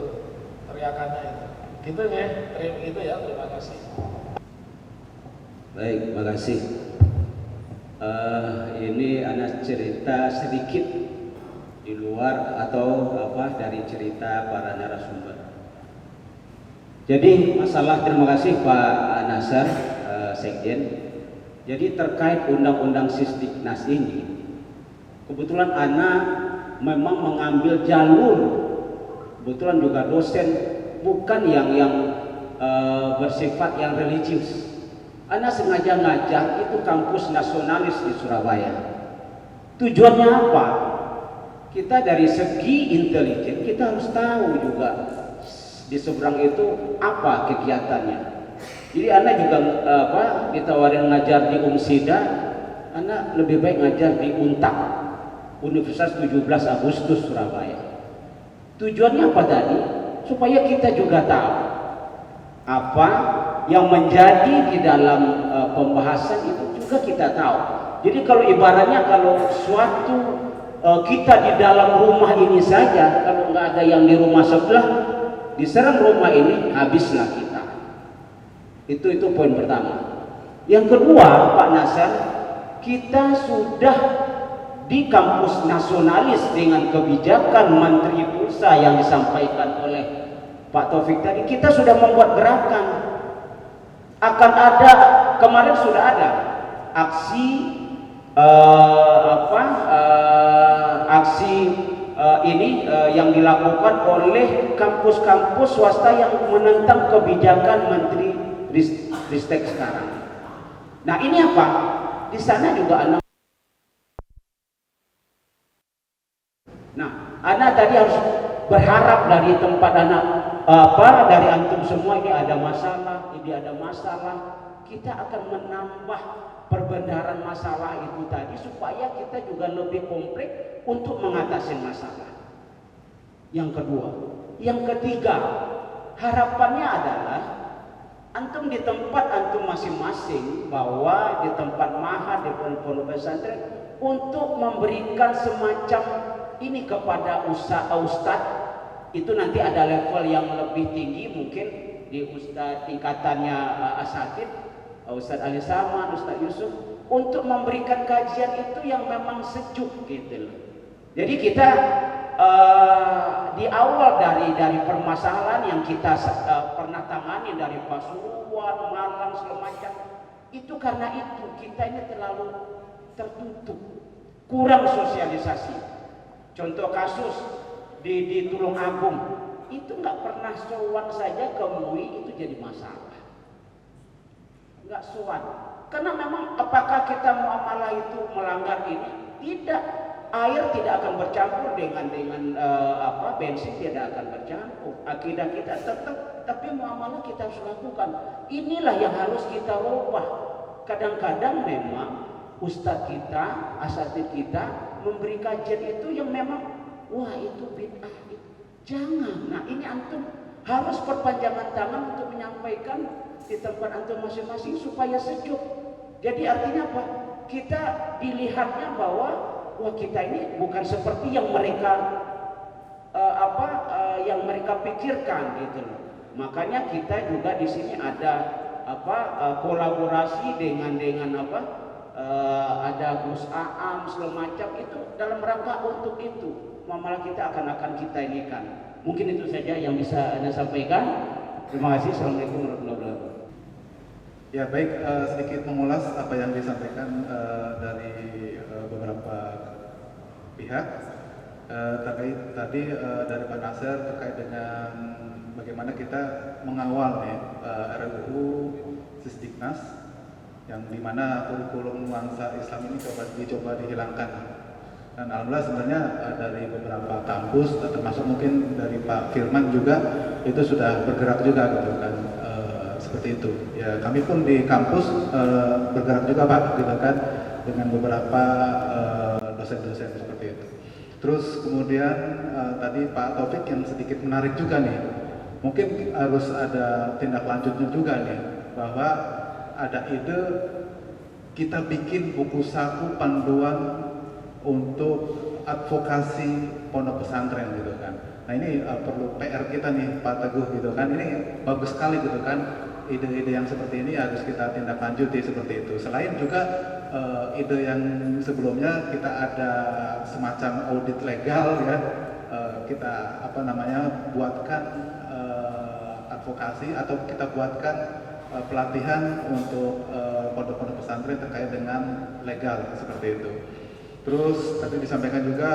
teriakannya itu. Gitu ya, itu ya, terima kasih. Baik, terima kasih. Ini anak cerita sedikit di luar atau dari cerita para narasumber. Jadi masalah, terima kasih Pak Nasar, Sekjen. Jadi terkait undang-undang Sisdiknas ini, kebetulan anak memang mengambil jalur, kebetulan juga dosen, bukan yang bersifat yang religius. Anak sengaja ngajak itu kampus nasionalis di Surabaya. Tujuannya apa? Kita dari segi intelijen kita harus tahu juga di seberang itu apa kegiatannya. Jadi anak juga ditawarin ngajar di Umsida, anak lebih baik ngajar di Untak, Universitas 17 Agustus Surabaya. Tujuannya apa tadi? Supaya kita juga tahu apa yang menjadi di dalam pembahasan itu juga kita tahu. Jadi kalau ibaratnya kalau suatu kita di dalam rumah ini saja, kalau nggak ada yang di rumah sebelah, diserang rumah ini, habislah kita. Itu poin pertama. Yang kedua, Pak Nasar, kita sudah di kampus nasionalis dengan kebijakan Menteri Bursa yang disampaikan oleh Pak Taufik tadi, kita sudah membuat gerakan. Akan ada, kemarin sudah ada aksi yang dilakukan oleh kampus-kampus swasta yang menentang kebijakan Menteri Ristek sekarang. Nah ini apa? Di sana juga anak. Nah, anak tadi harus berharap dari tempat anak dari antum semua ini ada masalah, kita akan menambah perbendaharaan masalah itu tadi supaya kita juga lebih kompleks untuk mengatasi masalah. Yang kedua, yang ketiga, harapannya adalah antum di tempat antum masing-masing, bahwa di tempat mahad, di pondok pesantren, untuk memberikan semacam ini kepada ustadz. Itu nanti ada level yang lebih tinggi, mungkin di ustadz tingkatannya asatid, Ustadz Ali Saman, Ustadz Yusuf, untuk memberikan kajian itu yang memang sejuk gitu loh. Jadi kita di awal dari permasalahan yang kita pernah tangani dari Pasuruan, Malang, segala macam, itu karena itu kita ini terlalu tertutup, kurang sosialisasi. Contoh kasus di Tulung Agung itu nggak pernah sowan saja ke MUI, itu jadi masalah. Nggak sowan, karena memang apakah kita muamalah itu melanggar ini? Tidak. Air tidak akan bercampur dengan bensin, tidak akan bercampur. Akidah kita tetap, tapi muamalah kita harus lakukan. Inilah yang harus kita rubah. Kadang-kadang memang ustadz kita, asatid kita memberi kajian itu yang memang wah itu bid'ah. Jangan. Nah ini antum harus perpanjangan tangan untuk menyampaikan di tempat antum masing-masing supaya sejuk. Jadi artinya apa? Kita dilihatnya bahwa wah kita ini bukan seperti yang mereka yang mereka pikirkan gitu loh. Makanya kita juga di sini ada kolaborasi dengan ada Gus Aam segala macam, itu dalam rangka untuk itu. Malah kita akan kita ini kan. Mungkin itu saja yang bisa Anda sampaikan. Terima kasih. Assalamualaikum warahmatullahi wabarakatuh. Ya baik, sedikit mengulas apa yang disampaikan dari beberapa pihak terkait tadi dari Pak Nasir terkait dengan bagaimana kita mengawal RUU Sisdiknas yang dimana kurikulum nuansa Islam ini dicoba dihilangkan. Dan alhamdulillah sebenarnya dari beberapa kampus termasuk mungkin dari Pak Firman juga itu sudah bergerak juga gitu kan, seperti itu. Ya kami pun di kampus bergerak juga Pak gitu kan dengan beberapa dosen-dosen seperti itu. Terus kemudian tadi Pak Taufik yang sedikit menarik juga nih, mungkin harus ada tindak lanjutnya juga nih, bahwa ada ide kita bikin buku saku panduan untuk advokasi pondok pesantren gitu kan. Nah ini perlu PR kita nih Pak Teguh gitu kan, ini bagus sekali gitu kan, ide-ide yang seperti ini harus kita tindak lanjuti seperti itu. Selain juga ide yang sebelumnya kita ada semacam audit legal ya, kita buatkan advokasi atau kita buatkan pelatihan untuk pondok-pondok pesantren terkait dengan legal seperti itu. Terus tadi disampaikan juga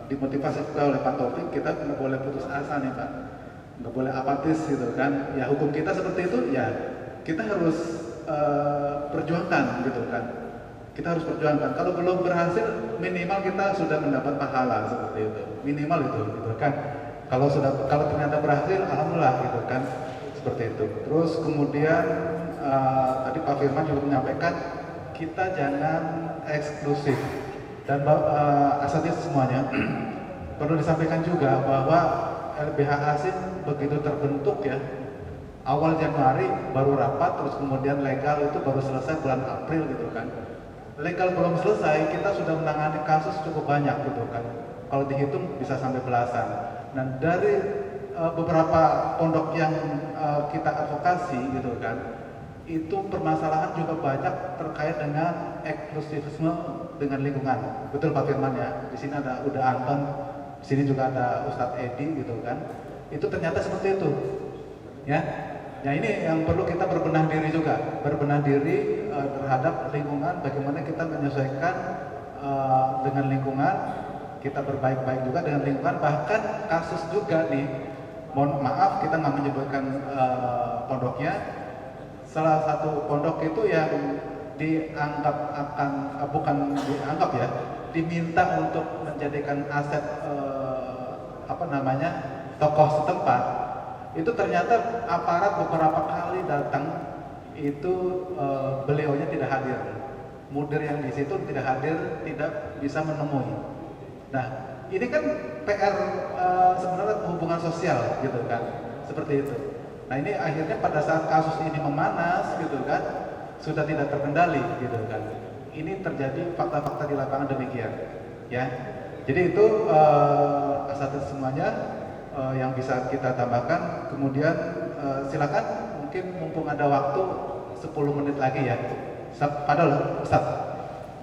dimotivasi juga oleh Pak Taufik, kita nggak boleh putus asa nih Pak, nggak boleh apatis gitu kan. Ya hukum kita seperti itu, ya kita harus perjuangkan gitu kan. Kita harus perjuangkan. Kalau belum berhasil, minimal kita sudah mendapat pahala seperti itu. Minimal itu gitu kan. Kalau ternyata berhasil, alhamdulillah gitu kan. Seperti itu. Terus kemudian tadi Pak Firman juga menyampaikan kita jangan eksklusif dan asatidz semuanya perlu disampaikan juga bahwa LBH Asing begitu terbentuk ya awal Januari baru rapat, terus kemudian legal itu baru selesai bulan April gitu kan. Legal belum selesai, kita sudah menangani kasus cukup banyak gitu kan, kalau dihitung bisa sampai belasan. Dan dari beberapa pondok yang kita advokasi gitu kan, itu permasalahan juga banyak terkait dengan eksklusivisme dengan lingkungan. Betul Pak Firman ya. Di sini udah Anton, di sini juga ada Ustadz Edi gitu kan. Itu ternyata seperti itu. Ya. Ya ini yang perlu kita berbenah diri juga. Berbenah diri terhadap lingkungan, bagaimana kita menyesuaikan dengan lingkungan, kita berbaik-baik juga dengan lingkungan. Bahkan kasus juga nih, mohon maaf kita nggak menyebutkan pondoknya. Salah satu pondok itu yang dianggap bukan dianggap ya, diminta untuk menjadikan aset tokoh setempat. Itu ternyata aparat beberapa kali datang itu beliaunya tidak hadir. Mudir yang di situ tidak hadir, tidak bisa menemui. Nah, ini kan PR sebenarnya hubungan sosial gitu kan. Seperti itu. Nah ini akhirnya pada saat kasus ini memanas gitu kan, sudah tidak terkendali gitu kan. Ini terjadi fakta-fakta di lapangan demikian, ya. Jadi itu asatidz semuanya yang bisa kita tambahkan. Kemudian silakan mungkin mumpung ada waktu 10 menit lagi ya. Padahal Ustaz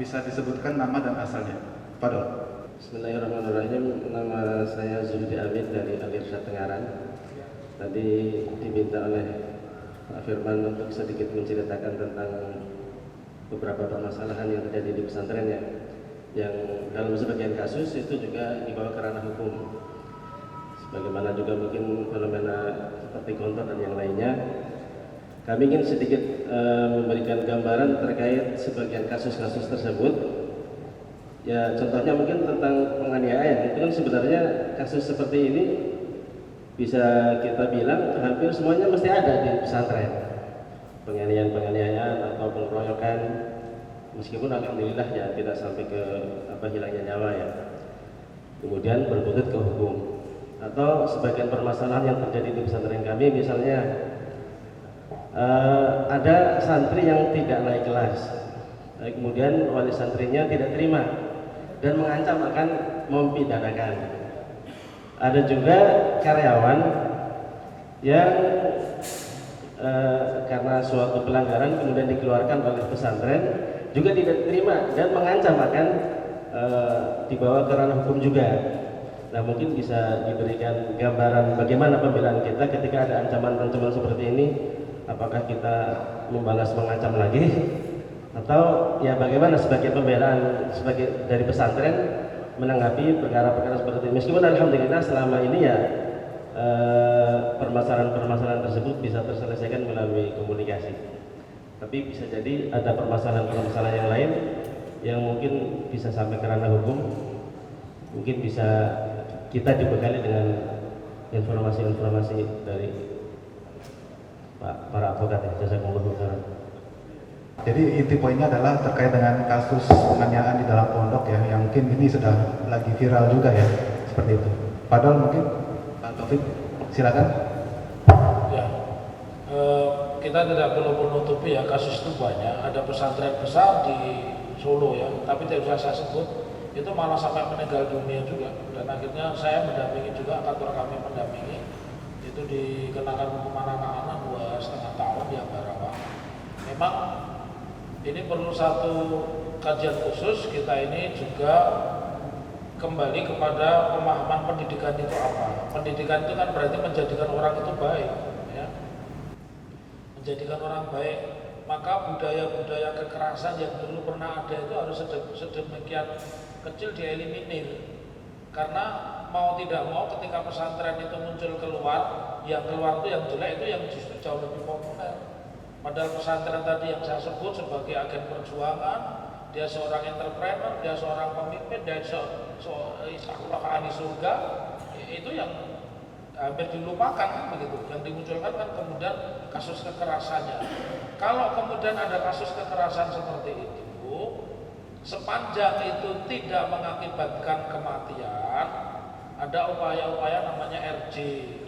bisa disebutkan nama dan asalnya. Padahal. Bismillahirrahmanirrahim. Nama saya Zulfi Amin dari Al-Irsyad Tengaran. Tadi diminta oleh Pak Firman untuk sedikit menceritakan tentang beberapa permasalahan yang terjadi di pesantren ya, yang dalam sebagian kasus itu juga dibawa ke ranah hukum. Sebagaimana juga mungkin fenomena seperti gontor dan yang lainnya. Kami ingin sedikit memberikan gambaran terkait sebagian kasus-kasus tersebut. Ya contohnya mungkin tentang penganiayaan, itu kan sebenarnya kasus seperti ini bisa kita bilang hampir semuanya mesti ada di pesantren. Penganiayaan atau pengeroyokan, meskipun alhamdulillah ya tidak sampai ke hilangnya nyawa ya. Kemudian berbuntut ke hukum. Atau sebagian permasalahan yang terjadi di pesantren kami, misalnya ada santri yang tidak naik kelas, kemudian wali santrinya tidak terima dan mengancam akan mempidanakan. Ada juga karyawan yang karena suatu pelanggaran kemudian dikeluarkan oleh pesantren juga tidak diterima dan mengancam akan dibawa ke ranah hukum juga. Nah, mungkin bisa diberikan gambaran bagaimana pembelaan kita ketika ada ancaman-ancaman seperti ini. Apakah kita membalas mengancam lagi atau ya bagaimana sebagai pembelaan sebagai dari pesantren menanggapi perkara-perkara seperti ini. Meskipun alhamdulillah selama ini ya permasalahan-permasalahan tersebut bisa terselesaikan melalui komunikasi. Tapi bisa jadi ada permasalahan-permasalahan yang lain yang mungkin bisa sampai ke ranah hukum. Mungkin bisa kita dibekali dengan informasi-informasi dari para advokat ya. Jazakumullah khairan. Jadi inti poinnya adalah terkait dengan kasus penganiayaan di dalam pondok ya, yang mungkin ini sudah lagi viral juga ya, seperti itu. Padahal mungkin Pak Taufik, silakan. Ya, kita tidak perlu menutupi ya, kasus itu banyak. Ada pesantren besar di Solo ya, tapi tidak usah saya sebut, itu malah sampai meninggal dunia juga. Dan akhirnya saya mendampingi juga, kantor kami mendampingi, itu dikenakan hukuman anak-anak 2,5 tahun di Ambarawa. Memang ini perlu satu kajian khusus. Kita ini juga kembali kepada pemahaman pendidikan itu apa. Pendidikan itu kan berarti menjadikan orang itu baik ya. Menjadikan orang baik. Maka budaya-budaya kekerasan yang dulu pernah ada itu harus sedemikian kecil dieliminir. Karena mau tidak mau ketika pesantren itu muncul keluar, yang keluar itu yang jelek, itu yang justru jauh lebih populer. Padahal pesantren tadi yang saya sebut sebagai agen perjuangan, dia seorang entrepreneur, dia seorang pemimpin, dia seorang ahli surga, itu yang hampir dilupakan kan begitu. Yang dimunculkan kan kemudian kasus kekerasannya. Kalau kemudian ada kasus kekerasan seperti itu, sepanjang itu tidak mengakibatkan kematian, ada upaya-upaya namanya RJ,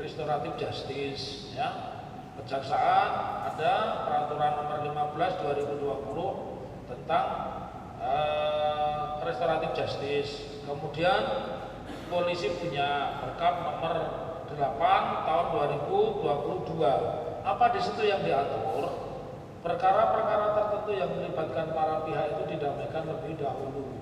Restoratif Justice ya. Kejaksaan ada peraturan nomor 15 2020 tentang Restoratif Justice. Kemudian polisi punya Perkap nomor 8 tahun 2022. Apa di situ yang diatur? Perkara-perkara tertentu yang melibatkan para pihak itu didamaikan lebih dahulu.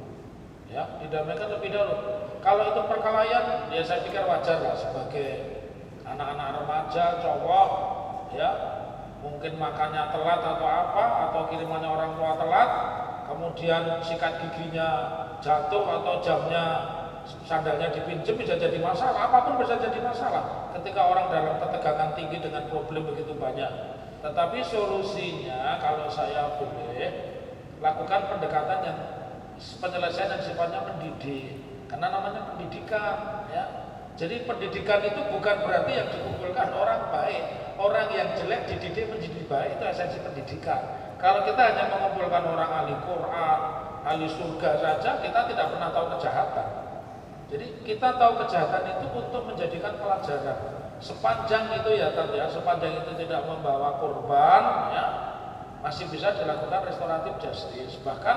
Ya, didamaikan lebih dahulu. Kalau itu perkelahian, ya saya pikir wajar lah sebagai anak-anak remaja, cowok, ya mungkin makannya telat atau apa, atau kirimannya orang tua telat, kemudian sikat giginya jatuh atau jamnya sandalnya dipinjam, bisa jadi masalah. Apapun bisa jadi masalah ketika orang dalam ketegangan tinggi dengan problem begitu banyak. Tetapi solusinya kalau saya boleh lakukan pendekatan yang penyelesaian yang sifatnya mendidik, karena namanya pendidikan ya. Jadi pendidikan itu bukan berarti yang dikumpulkan orang baik, orang yang jelek dididik menjadi baik, itu esensi pendidikan. Kalau kita hanya mengumpulkan orang ahli Quran, ahli surga saja, kita tidak pernah tahu kejahatan. Jadi kita tahu kejahatan itu untuk menjadikan pelajaran. Sepanjang itu ya Tat ya, sepanjang itu tidak membawa korban ya, masih bisa dilakukan restoratif justice. Bahkan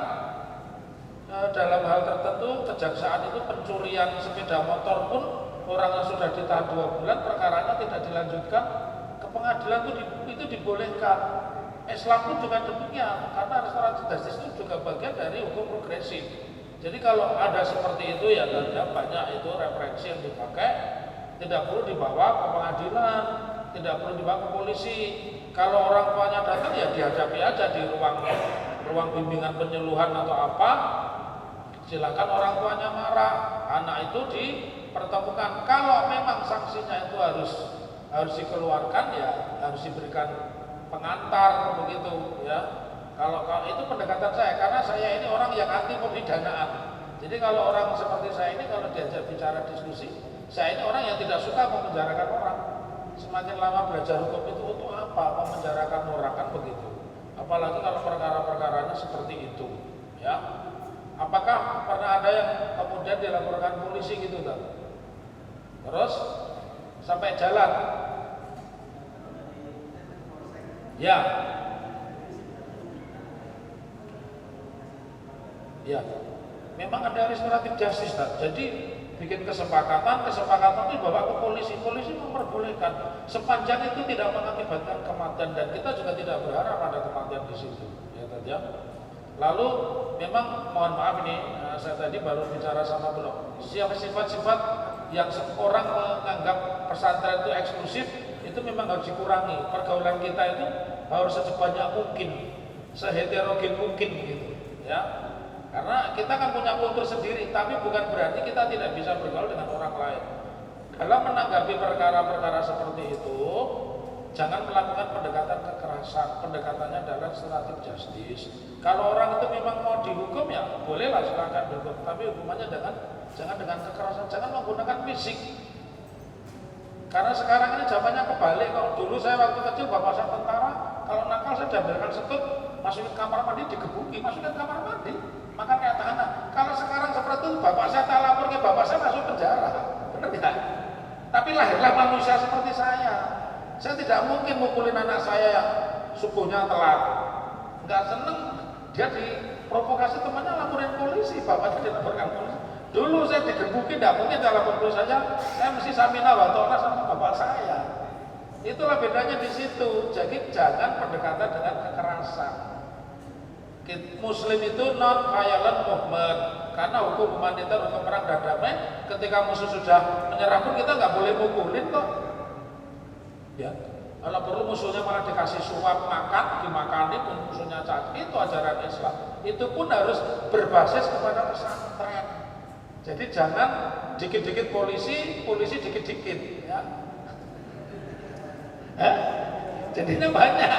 dalam hal tertentu kejaksaan itu pencurian sepeda motor pun orang yang sudah ditahan 2 bulan perkaranya tidak dilanjutkan ke pengadilan itu dibolehkan. Islam pun juga demikian, karena restoratif justice itu juga bagian dari hukum progresif. Jadi kalau ada seperti itu ya banyak itu referensi yang dipakai, tidak perlu dibawa ke pengadilan, tidak perlu dibawa ke polisi. Kalau orang tuanya datang ya dihadapi aja di ruang bimbingan penyuluhan atau apa. Silakan orang tuanya marah, anak itu dipertemukan. Kalau memang sanksinya itu harus dikeluarkan ya harus diberikan pengantar begitu ya. Kalau itu pendekatan saya, karena saya ini orang yang anti pemidanaan. Jadi kalau orang seperti saya ini kalau diajak bicara diskusi, saya ini orang yang tidak suka memenjarakan orang. Semakin lama belajar hukum itu untuk apa memenjarakan orang kan begitu. Apalagi kalau perkara-perkaranya seperti itu, ya. Apakah pernah ada yang kemudian dilaporkan polisi gitu kan? Terus sampai jalan, ya. Ya, memang ada restoratif justice, Tad. Jadi bikin kesepakatan itu bawa ke polisi memperbolehkan sepanjang itu tidak mengakibatkan kematian, dan kita juga tidak berharap ada kematian di situ, ya saja. Lalu memang mohon maaf ini, saya tadi baru bicara sama belum, sifat-sifat yang orang menganggap pesantren itu eksklusif itu memang harus dikurangi. Pergaulan kita itu harus sebanyak mungkin, seheterogen mungkin gitu, ya. Karena kita kan punya kultur sendiri, tapi bukan berarti kita tidak bisa bergaul dengan orang lain. Dalam menanggapi perkara-perkara seperti itu, jangan melakukan pendekatan kekerasan. Pendekatannya adalah restoratif justice. Kalau orang itu memang mau dihukum, ya bolehlah silakan dihukum, tapi hukumannya jangan dengan kekerasan, jangan menggunakan fisik. Karena sekarang ini zamannya kebalik kok. Dulu saya waktu kecil bapak saya tentara, kalau nakal saya diambilkan setut, masukin kamar mandi, digebuki, masukin kamar mandi, makan kayak tahanan. Kalau sekarang seperti itu, bapak saya tak lapor ke bapak saya masuk penjara, benar tidak? Tapi lahirlah manusia seperti saya. Saya tidak mungkin mukulin anak saya yang subuhnya telat. Nggak seneng, dia diprovokasi temannya laporin polisi, bapaknya dilaporkan polisi. Dulu saya digebuki, tidak mungkin saya lapor polisi saja. Saya mesti samina wa ta'na sama bapak saya. Itulah bedanya di situ. Jadi jangan pendekatan dengan kekerasan. Muslim itu non violent movement, karena hukum humaniter, hukum perang dan damai. Ketika musuh sudah menyerah pun kita nggak boleh mukulin kok. Ya, kalau perlu musuhnya malah dikasih suap makan, dimakani pun musuhnya caci. Itu ajaran Islam. Itu pun harus berbasis kepada pesantren. Jadi jangan dikit-dikit polisi dikit-dikit, ya. Jadinya banyak.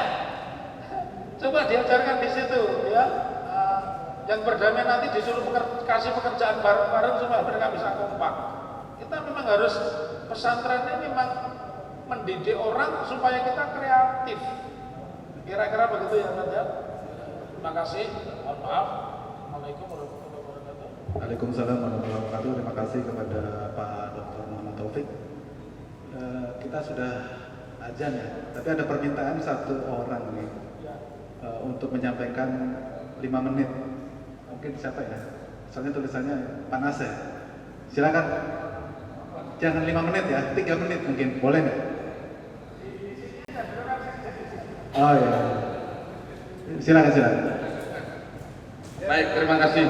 Coba diajarkan di situ, ya. Yang berdamai nanti disuruh kasih pekerjaan bareng-bareng supaya mereka bisa kompak. Kita memang harus, pesantren ini memang mendidik orang supaya kita kreatif. Kira-kira begitu ya, Tante. Terima kasih. Mohon maaf. Assalamualaikum warahmatullahi wabarakatuh. Waalaikumsalam warahmatullahi wabarakatuh. Terima kasih kepada Pak Dr. Muhammad Taufik. Kita sudah azan ya, tapi ada permintaan satu orang nih untuk menyampaikan 5 menit. Mungkin siapa ya? Soalnya tulisannya panas ya. Silakan. Jangan 5 menit ya, 3 menit mungkin. Boleh nggak? Oh ya. Silakan. Baik, terima kasih.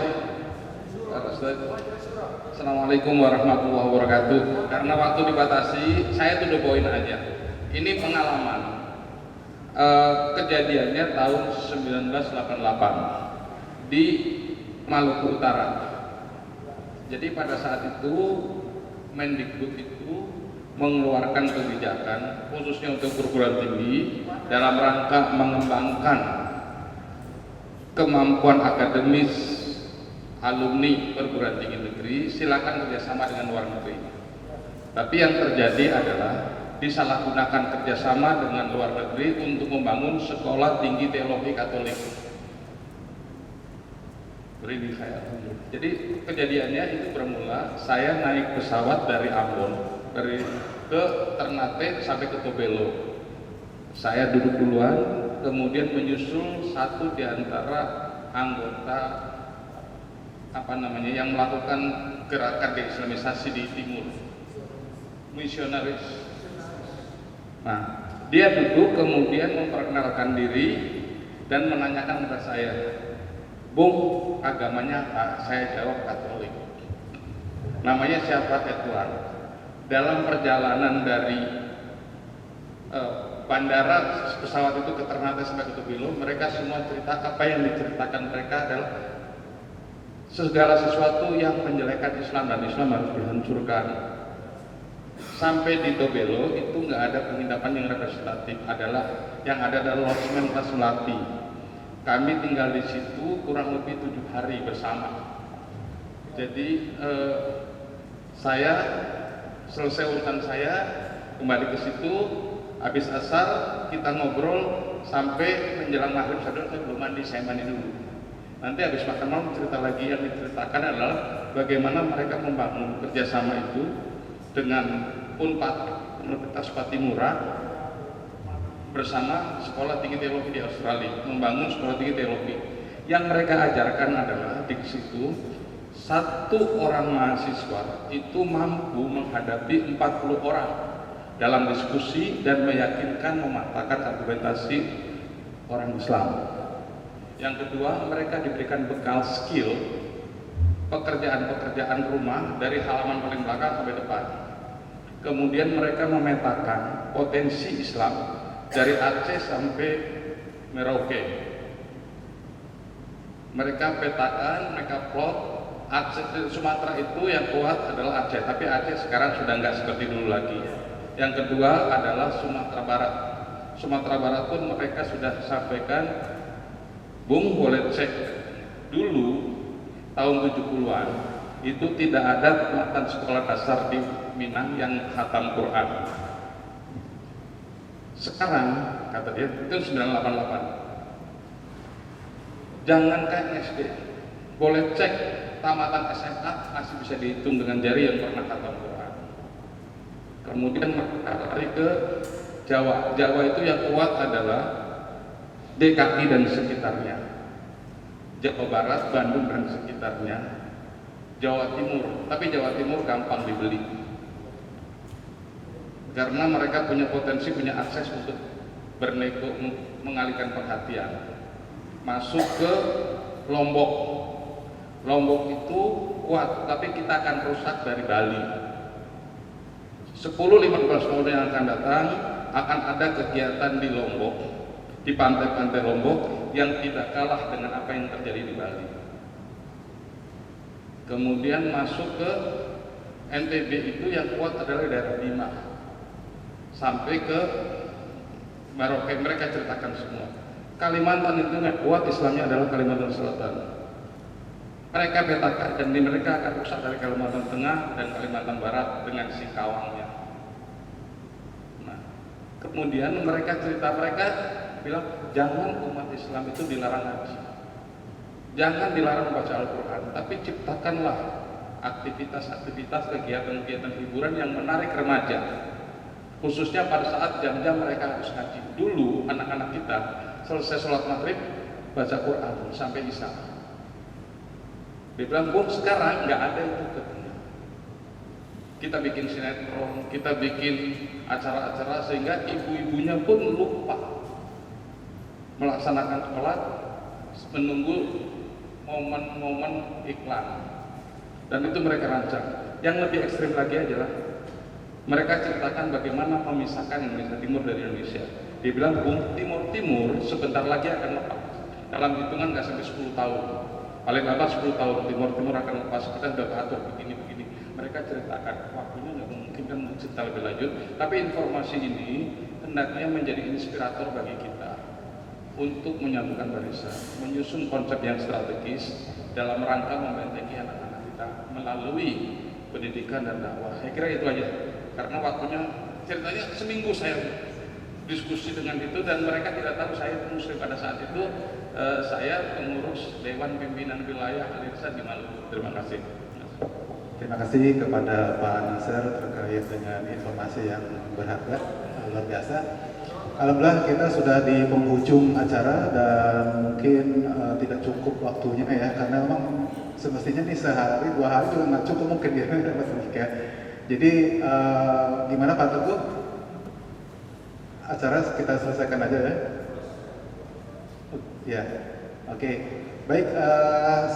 Assalamualaikum warahmatullahi wabarakatuh. Karena waktu dibatasi, saya to the point aja. Ini pengalaman. Kejadiannya tahun 1988 di Maluku Utara. Jadi pada saat itu Mendikbud itu mengeluarkan kebijakan khususnya untuk perguruan tinggi dalam rangka mengembangkan kemampuan akademis alumni perguruan tinggi negeri, silakan kerjasama dengan luar negeri. Tapi yang terjadi adalah disalahgunakan kerjasama dengan luar negeri untuk membangun sekolah tinggi teologi Katolik. Beri saya. Jadi kejadiannya itu bermula saya naik pesawat dari Ambon ke Ternate sampai ke Tobelo. Saya duduk duluan, kemudian menyusul satu di antara anggota yang melakukan gerakan deislamisasi di timur, misionaris. Nah, dia duduk kemudian memperkenalkan diri dan menanyakan kepada saya, "Bung, agamanya apa?" Saya jawab Katolik. Namanya siapa? Edward. Dalam perjalanan dari bandara pesawat itu ke Ternate sampai ke Tobelo, mereka semua cerita, apa yang diceritakan mereka adalah segala sesuatu yang menjelekan Islam dan Islam harus dihancurkan. Sampai di Tobelo itu nggak ada penginapan yang representatif, yang ada adalah lodgemen Mas Melati. Kami tinggal di situ kurang lebih 7 hari bersama. Jadi saya selesai urusan saya kembali ke situ, habis asar kita ngobrol sampai menjelang maghrib. Saya belum mandi, saya mandi dulu. Nanti habis makan malam cerita lagi. Yang diceritakan adalah bagaimana mereka membangun kerjasama itu dengan UNPAD, Universitas Patimura, bersama Sekolah Tinggi Teologi di Australia, membangun Sekolah Tinggi Teologi. Yang mereka ajarkan adalah di situ satu orang mahasiswa itu mampu menghadapi 40 orang dalam diskusi dan meyakinkan mematahkan argumentasi orang Islam. Yang kedua, mereka diberikan bekal skill pekerjaan-pekerjaan rumah dari halaman paling belakang sampai depan. Kemudian mereka memetakan potensi Islam dari Aceh sampai Merauke. Mereka petakan, mereka plot. Aceh, Sumatera itu yang kuat adalah Aceh, tapi Aceh sekarang sudah nggak seperti dulu lagi. Yang kedua adalah Sumatera Barat. Sumatera Barat pun mereka sudah sampaikan, Bung boleh cek dulu tahun 70-an itu tidak ada matan sekolah dasar di Minang yang khatam Quran. Sekarang kata dia itu 988. Jangan kayak SD, boleh cek tamatan SMA masih bisa dihitung dengan jari yang pernah khatam Quran. Kemudian lari ke Jawa. Jawa itu yang kuat adalah DKI dan sekitarnya, Jawa Barat, Bandung dan sekitarnya, Jawa Timur. Tapi Jawa Timur gampang dibeli karena mereka punya potensi, punya akses untuk bernego, mengalihkan perhatian. Masuk ke Lombok. Lombok itu kuat, tapi kita akan rusak dari Bali. 10-15 tahun yang akan datang akan ada kegiatan di Lombok, di pantai-pantai Lombok yang tidak kalah dengan apa yang terjadi di Bali. Kemudian masuk ke NTB itu yang kuat adalah daerah Bima sampai ke Merauke, mereka ceritakan semua. Kalimantan itu yang kuat Islamnya adalah Kalimantan Selatan. Mereka petakan dan mereka akan rusak dari Kalimantan Tengah dan Kalimantan Barat dengan Singkawangnya. Nah, kemudian mereka cerita, mereka bilang jangan umat Islam itu dilarang ngaji, jangan dilarang baca Al-Quran, tapi ciptakanlah aktivitas-aktivitas, kegiatan-kegiatan hiburan yang menarik remaja, khususnya pada saat jam-jam mereka harus ngaji. Dulu anak-anak kita selesai sholat maghrib baca Quran sampai isya. Dia bilang, Bung, sekarang nggak ada itu katanya. Kita bikin sinetron, kita bikin acara-acara sehingga ibu-ibunya pun lupa melaksanakan sholat, menunggu momen-momen iklan. Dan itu mereka rancang. Yang lebih ekstrim lagi adalah mereka ceritakan bagaimana memisahkan Indonesia Timur dari Indonesia. Dia bilang, Bung, Timur sebentar lagi akan lepas. Dalam hitungan nggak sampai 10 tahun. Paling lambat 10 tahun Timur akan lepas. Kita sudah atur begini. Mereka ceritakan, waktunya nggak memungkinkan untuk cerita lebih lanjut. Tapi informasi ini hendaknya menjadi inspirator bagi kita untuk menyatukan barisan, menyusun konsep yang strategis dalam rangka membentengi anak-anak kita melalui pendidikan dan dakwah. Saya kira itu aja. Karena waktunya, ceritanya seminggu saya diskusi dengan itu dan mereka tidak tahu saya Muslim pada saat itu. Saya pengurus Dewan Pimpinan Wilayah Al-Irsyad di Maluku. Terima kasih. Terima kasih kepada Pak Nasir terkait dengan informasi yang berharga, luar biasa. Alhamdulillah kita sudah di penghujung acara dan mungkin tidak cukup waktunya ya, karena memang semestinya nih sehari 2 hari juga nggak cukup mungkin ya Mas Mika. Jadi gimana Pak Teguh? Acara kita selesaikan aja ya. Ya, oke. Baik,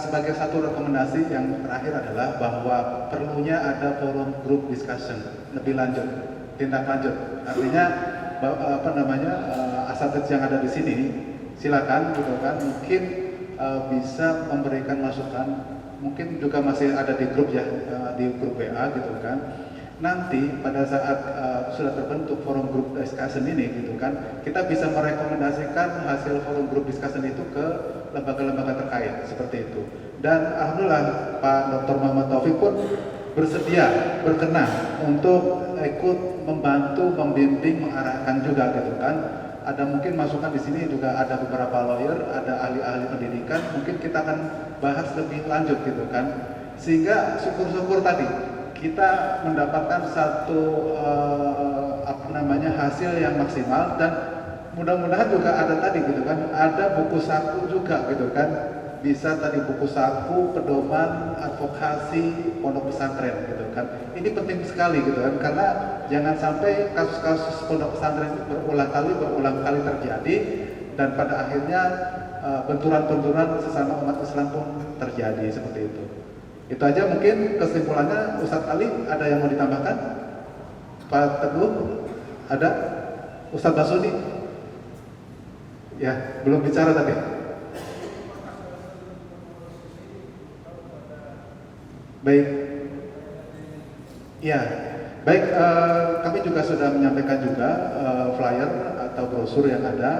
sebagai satu rekomendasi yang terakhir adalah bahwa perlunya ada forum group discussion lebih lanjut, tindak lanjut. Artinya asatidz yang ada di sini silakan gitu kan, mungkin bisa memberikan masukan, mungkin juga masih ada di grup ya, di grup WA gitu kan. Nanti pada saat sudah terbentuk forum group discussion ini gitu kan, kita bisa merekomendasikan hasil forum group discussion itu ke lembaga-lembaga terkait seperti itu. Dan alhamdulillah Pak Dr. Muhammad Taufik pun bersedia, berkenan untuk ikut membantu, membimbing, mengarahkan juga gitu kan. Ada mungkin masukan di sini juga ada beberapa lawyer, ada ahli-ahli pendidikan, mungkin kita akan bahas lebih lanjut gitu kan. Sehingga syukur-syukur tadi kita mendapatkan satu hasil yang maksimal, dan mudah-mudahan juga ada tadi gitu kan, ada buku saku juga gitu kan, bisa tadi buku saku, pedoman, advokasi, pondok pesantren gitu kan. Ini penting sekali gitu kan, karena jangan sampai kasus-kasus pondok pesantren itu berulang kali terjadi dan pada akhirnya benturan-benturan sesama umat Islam pun terjadi seperti itu. Itu aja mungkin kesimpulannya. Ustadz Ali ada yang mau ditambahkan? Pak Teguh ada? Ustadz Basudi? Ya, belum bicara tadi. Baik. Ya, baik. Kami juga sudah menyampaikan juga flyer atau brosur yang ada.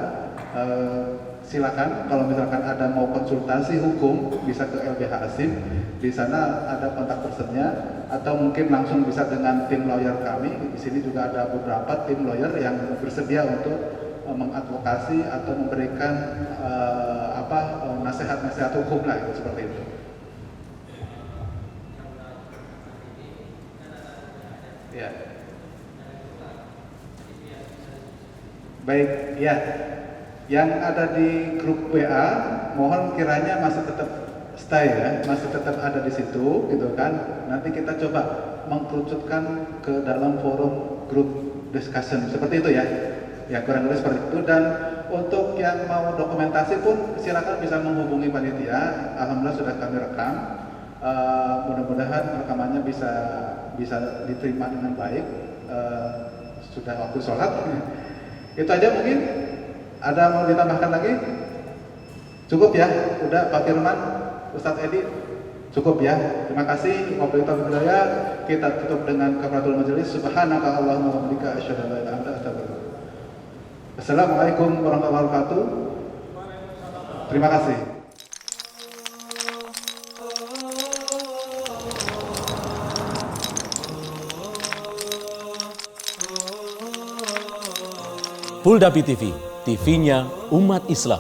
Silakan kalau misalkan ada mau konsultasi hukum bisa ke LBH Asim, di sana ada kontak personnya, atau mungkin langsung bisa dengan tim lawyer kami. Di sini juga ada beberapa tim lawyer yang bersedia untuk mengadvokasi atau memberikan nasihat-nasihat hukum lah, itu seperti itu. Ya. Baik, ya. Yang ada di grup WA, mohon kiranya masih tetap stay ya, masih tetap ada di situ gitu kan. Nanti kita coba mengkerucutkan ke dalam forum grup discussion seperti itu ya. Ya kurang lebih seperti itu. Dan untuk yang mau dokumentasi pun silakan bisa menghubungi panitia. Alhamdulillah sudah kami rekam. Mudah-mudahan rekamannya bisa diterima dengan baik. Sudah waktu sholat. Itu aja mungkin. Ada mau ditambahkan lagi? Cukup ya? Udah Pak Firman, Ustadz Edi? Cukup ya? Terima kasih. Wabillahi taufiq wal hidayah. Kita tutup dengan kafaratul majelis. Subhanaka Allahumma wa bihamdika asyhadu an la ilaha illa anta astaghfiruka. Assalamualaikum warahmatullahi wabarakatuh. Terima kasih. Polda TV, TV-nya umat Islam.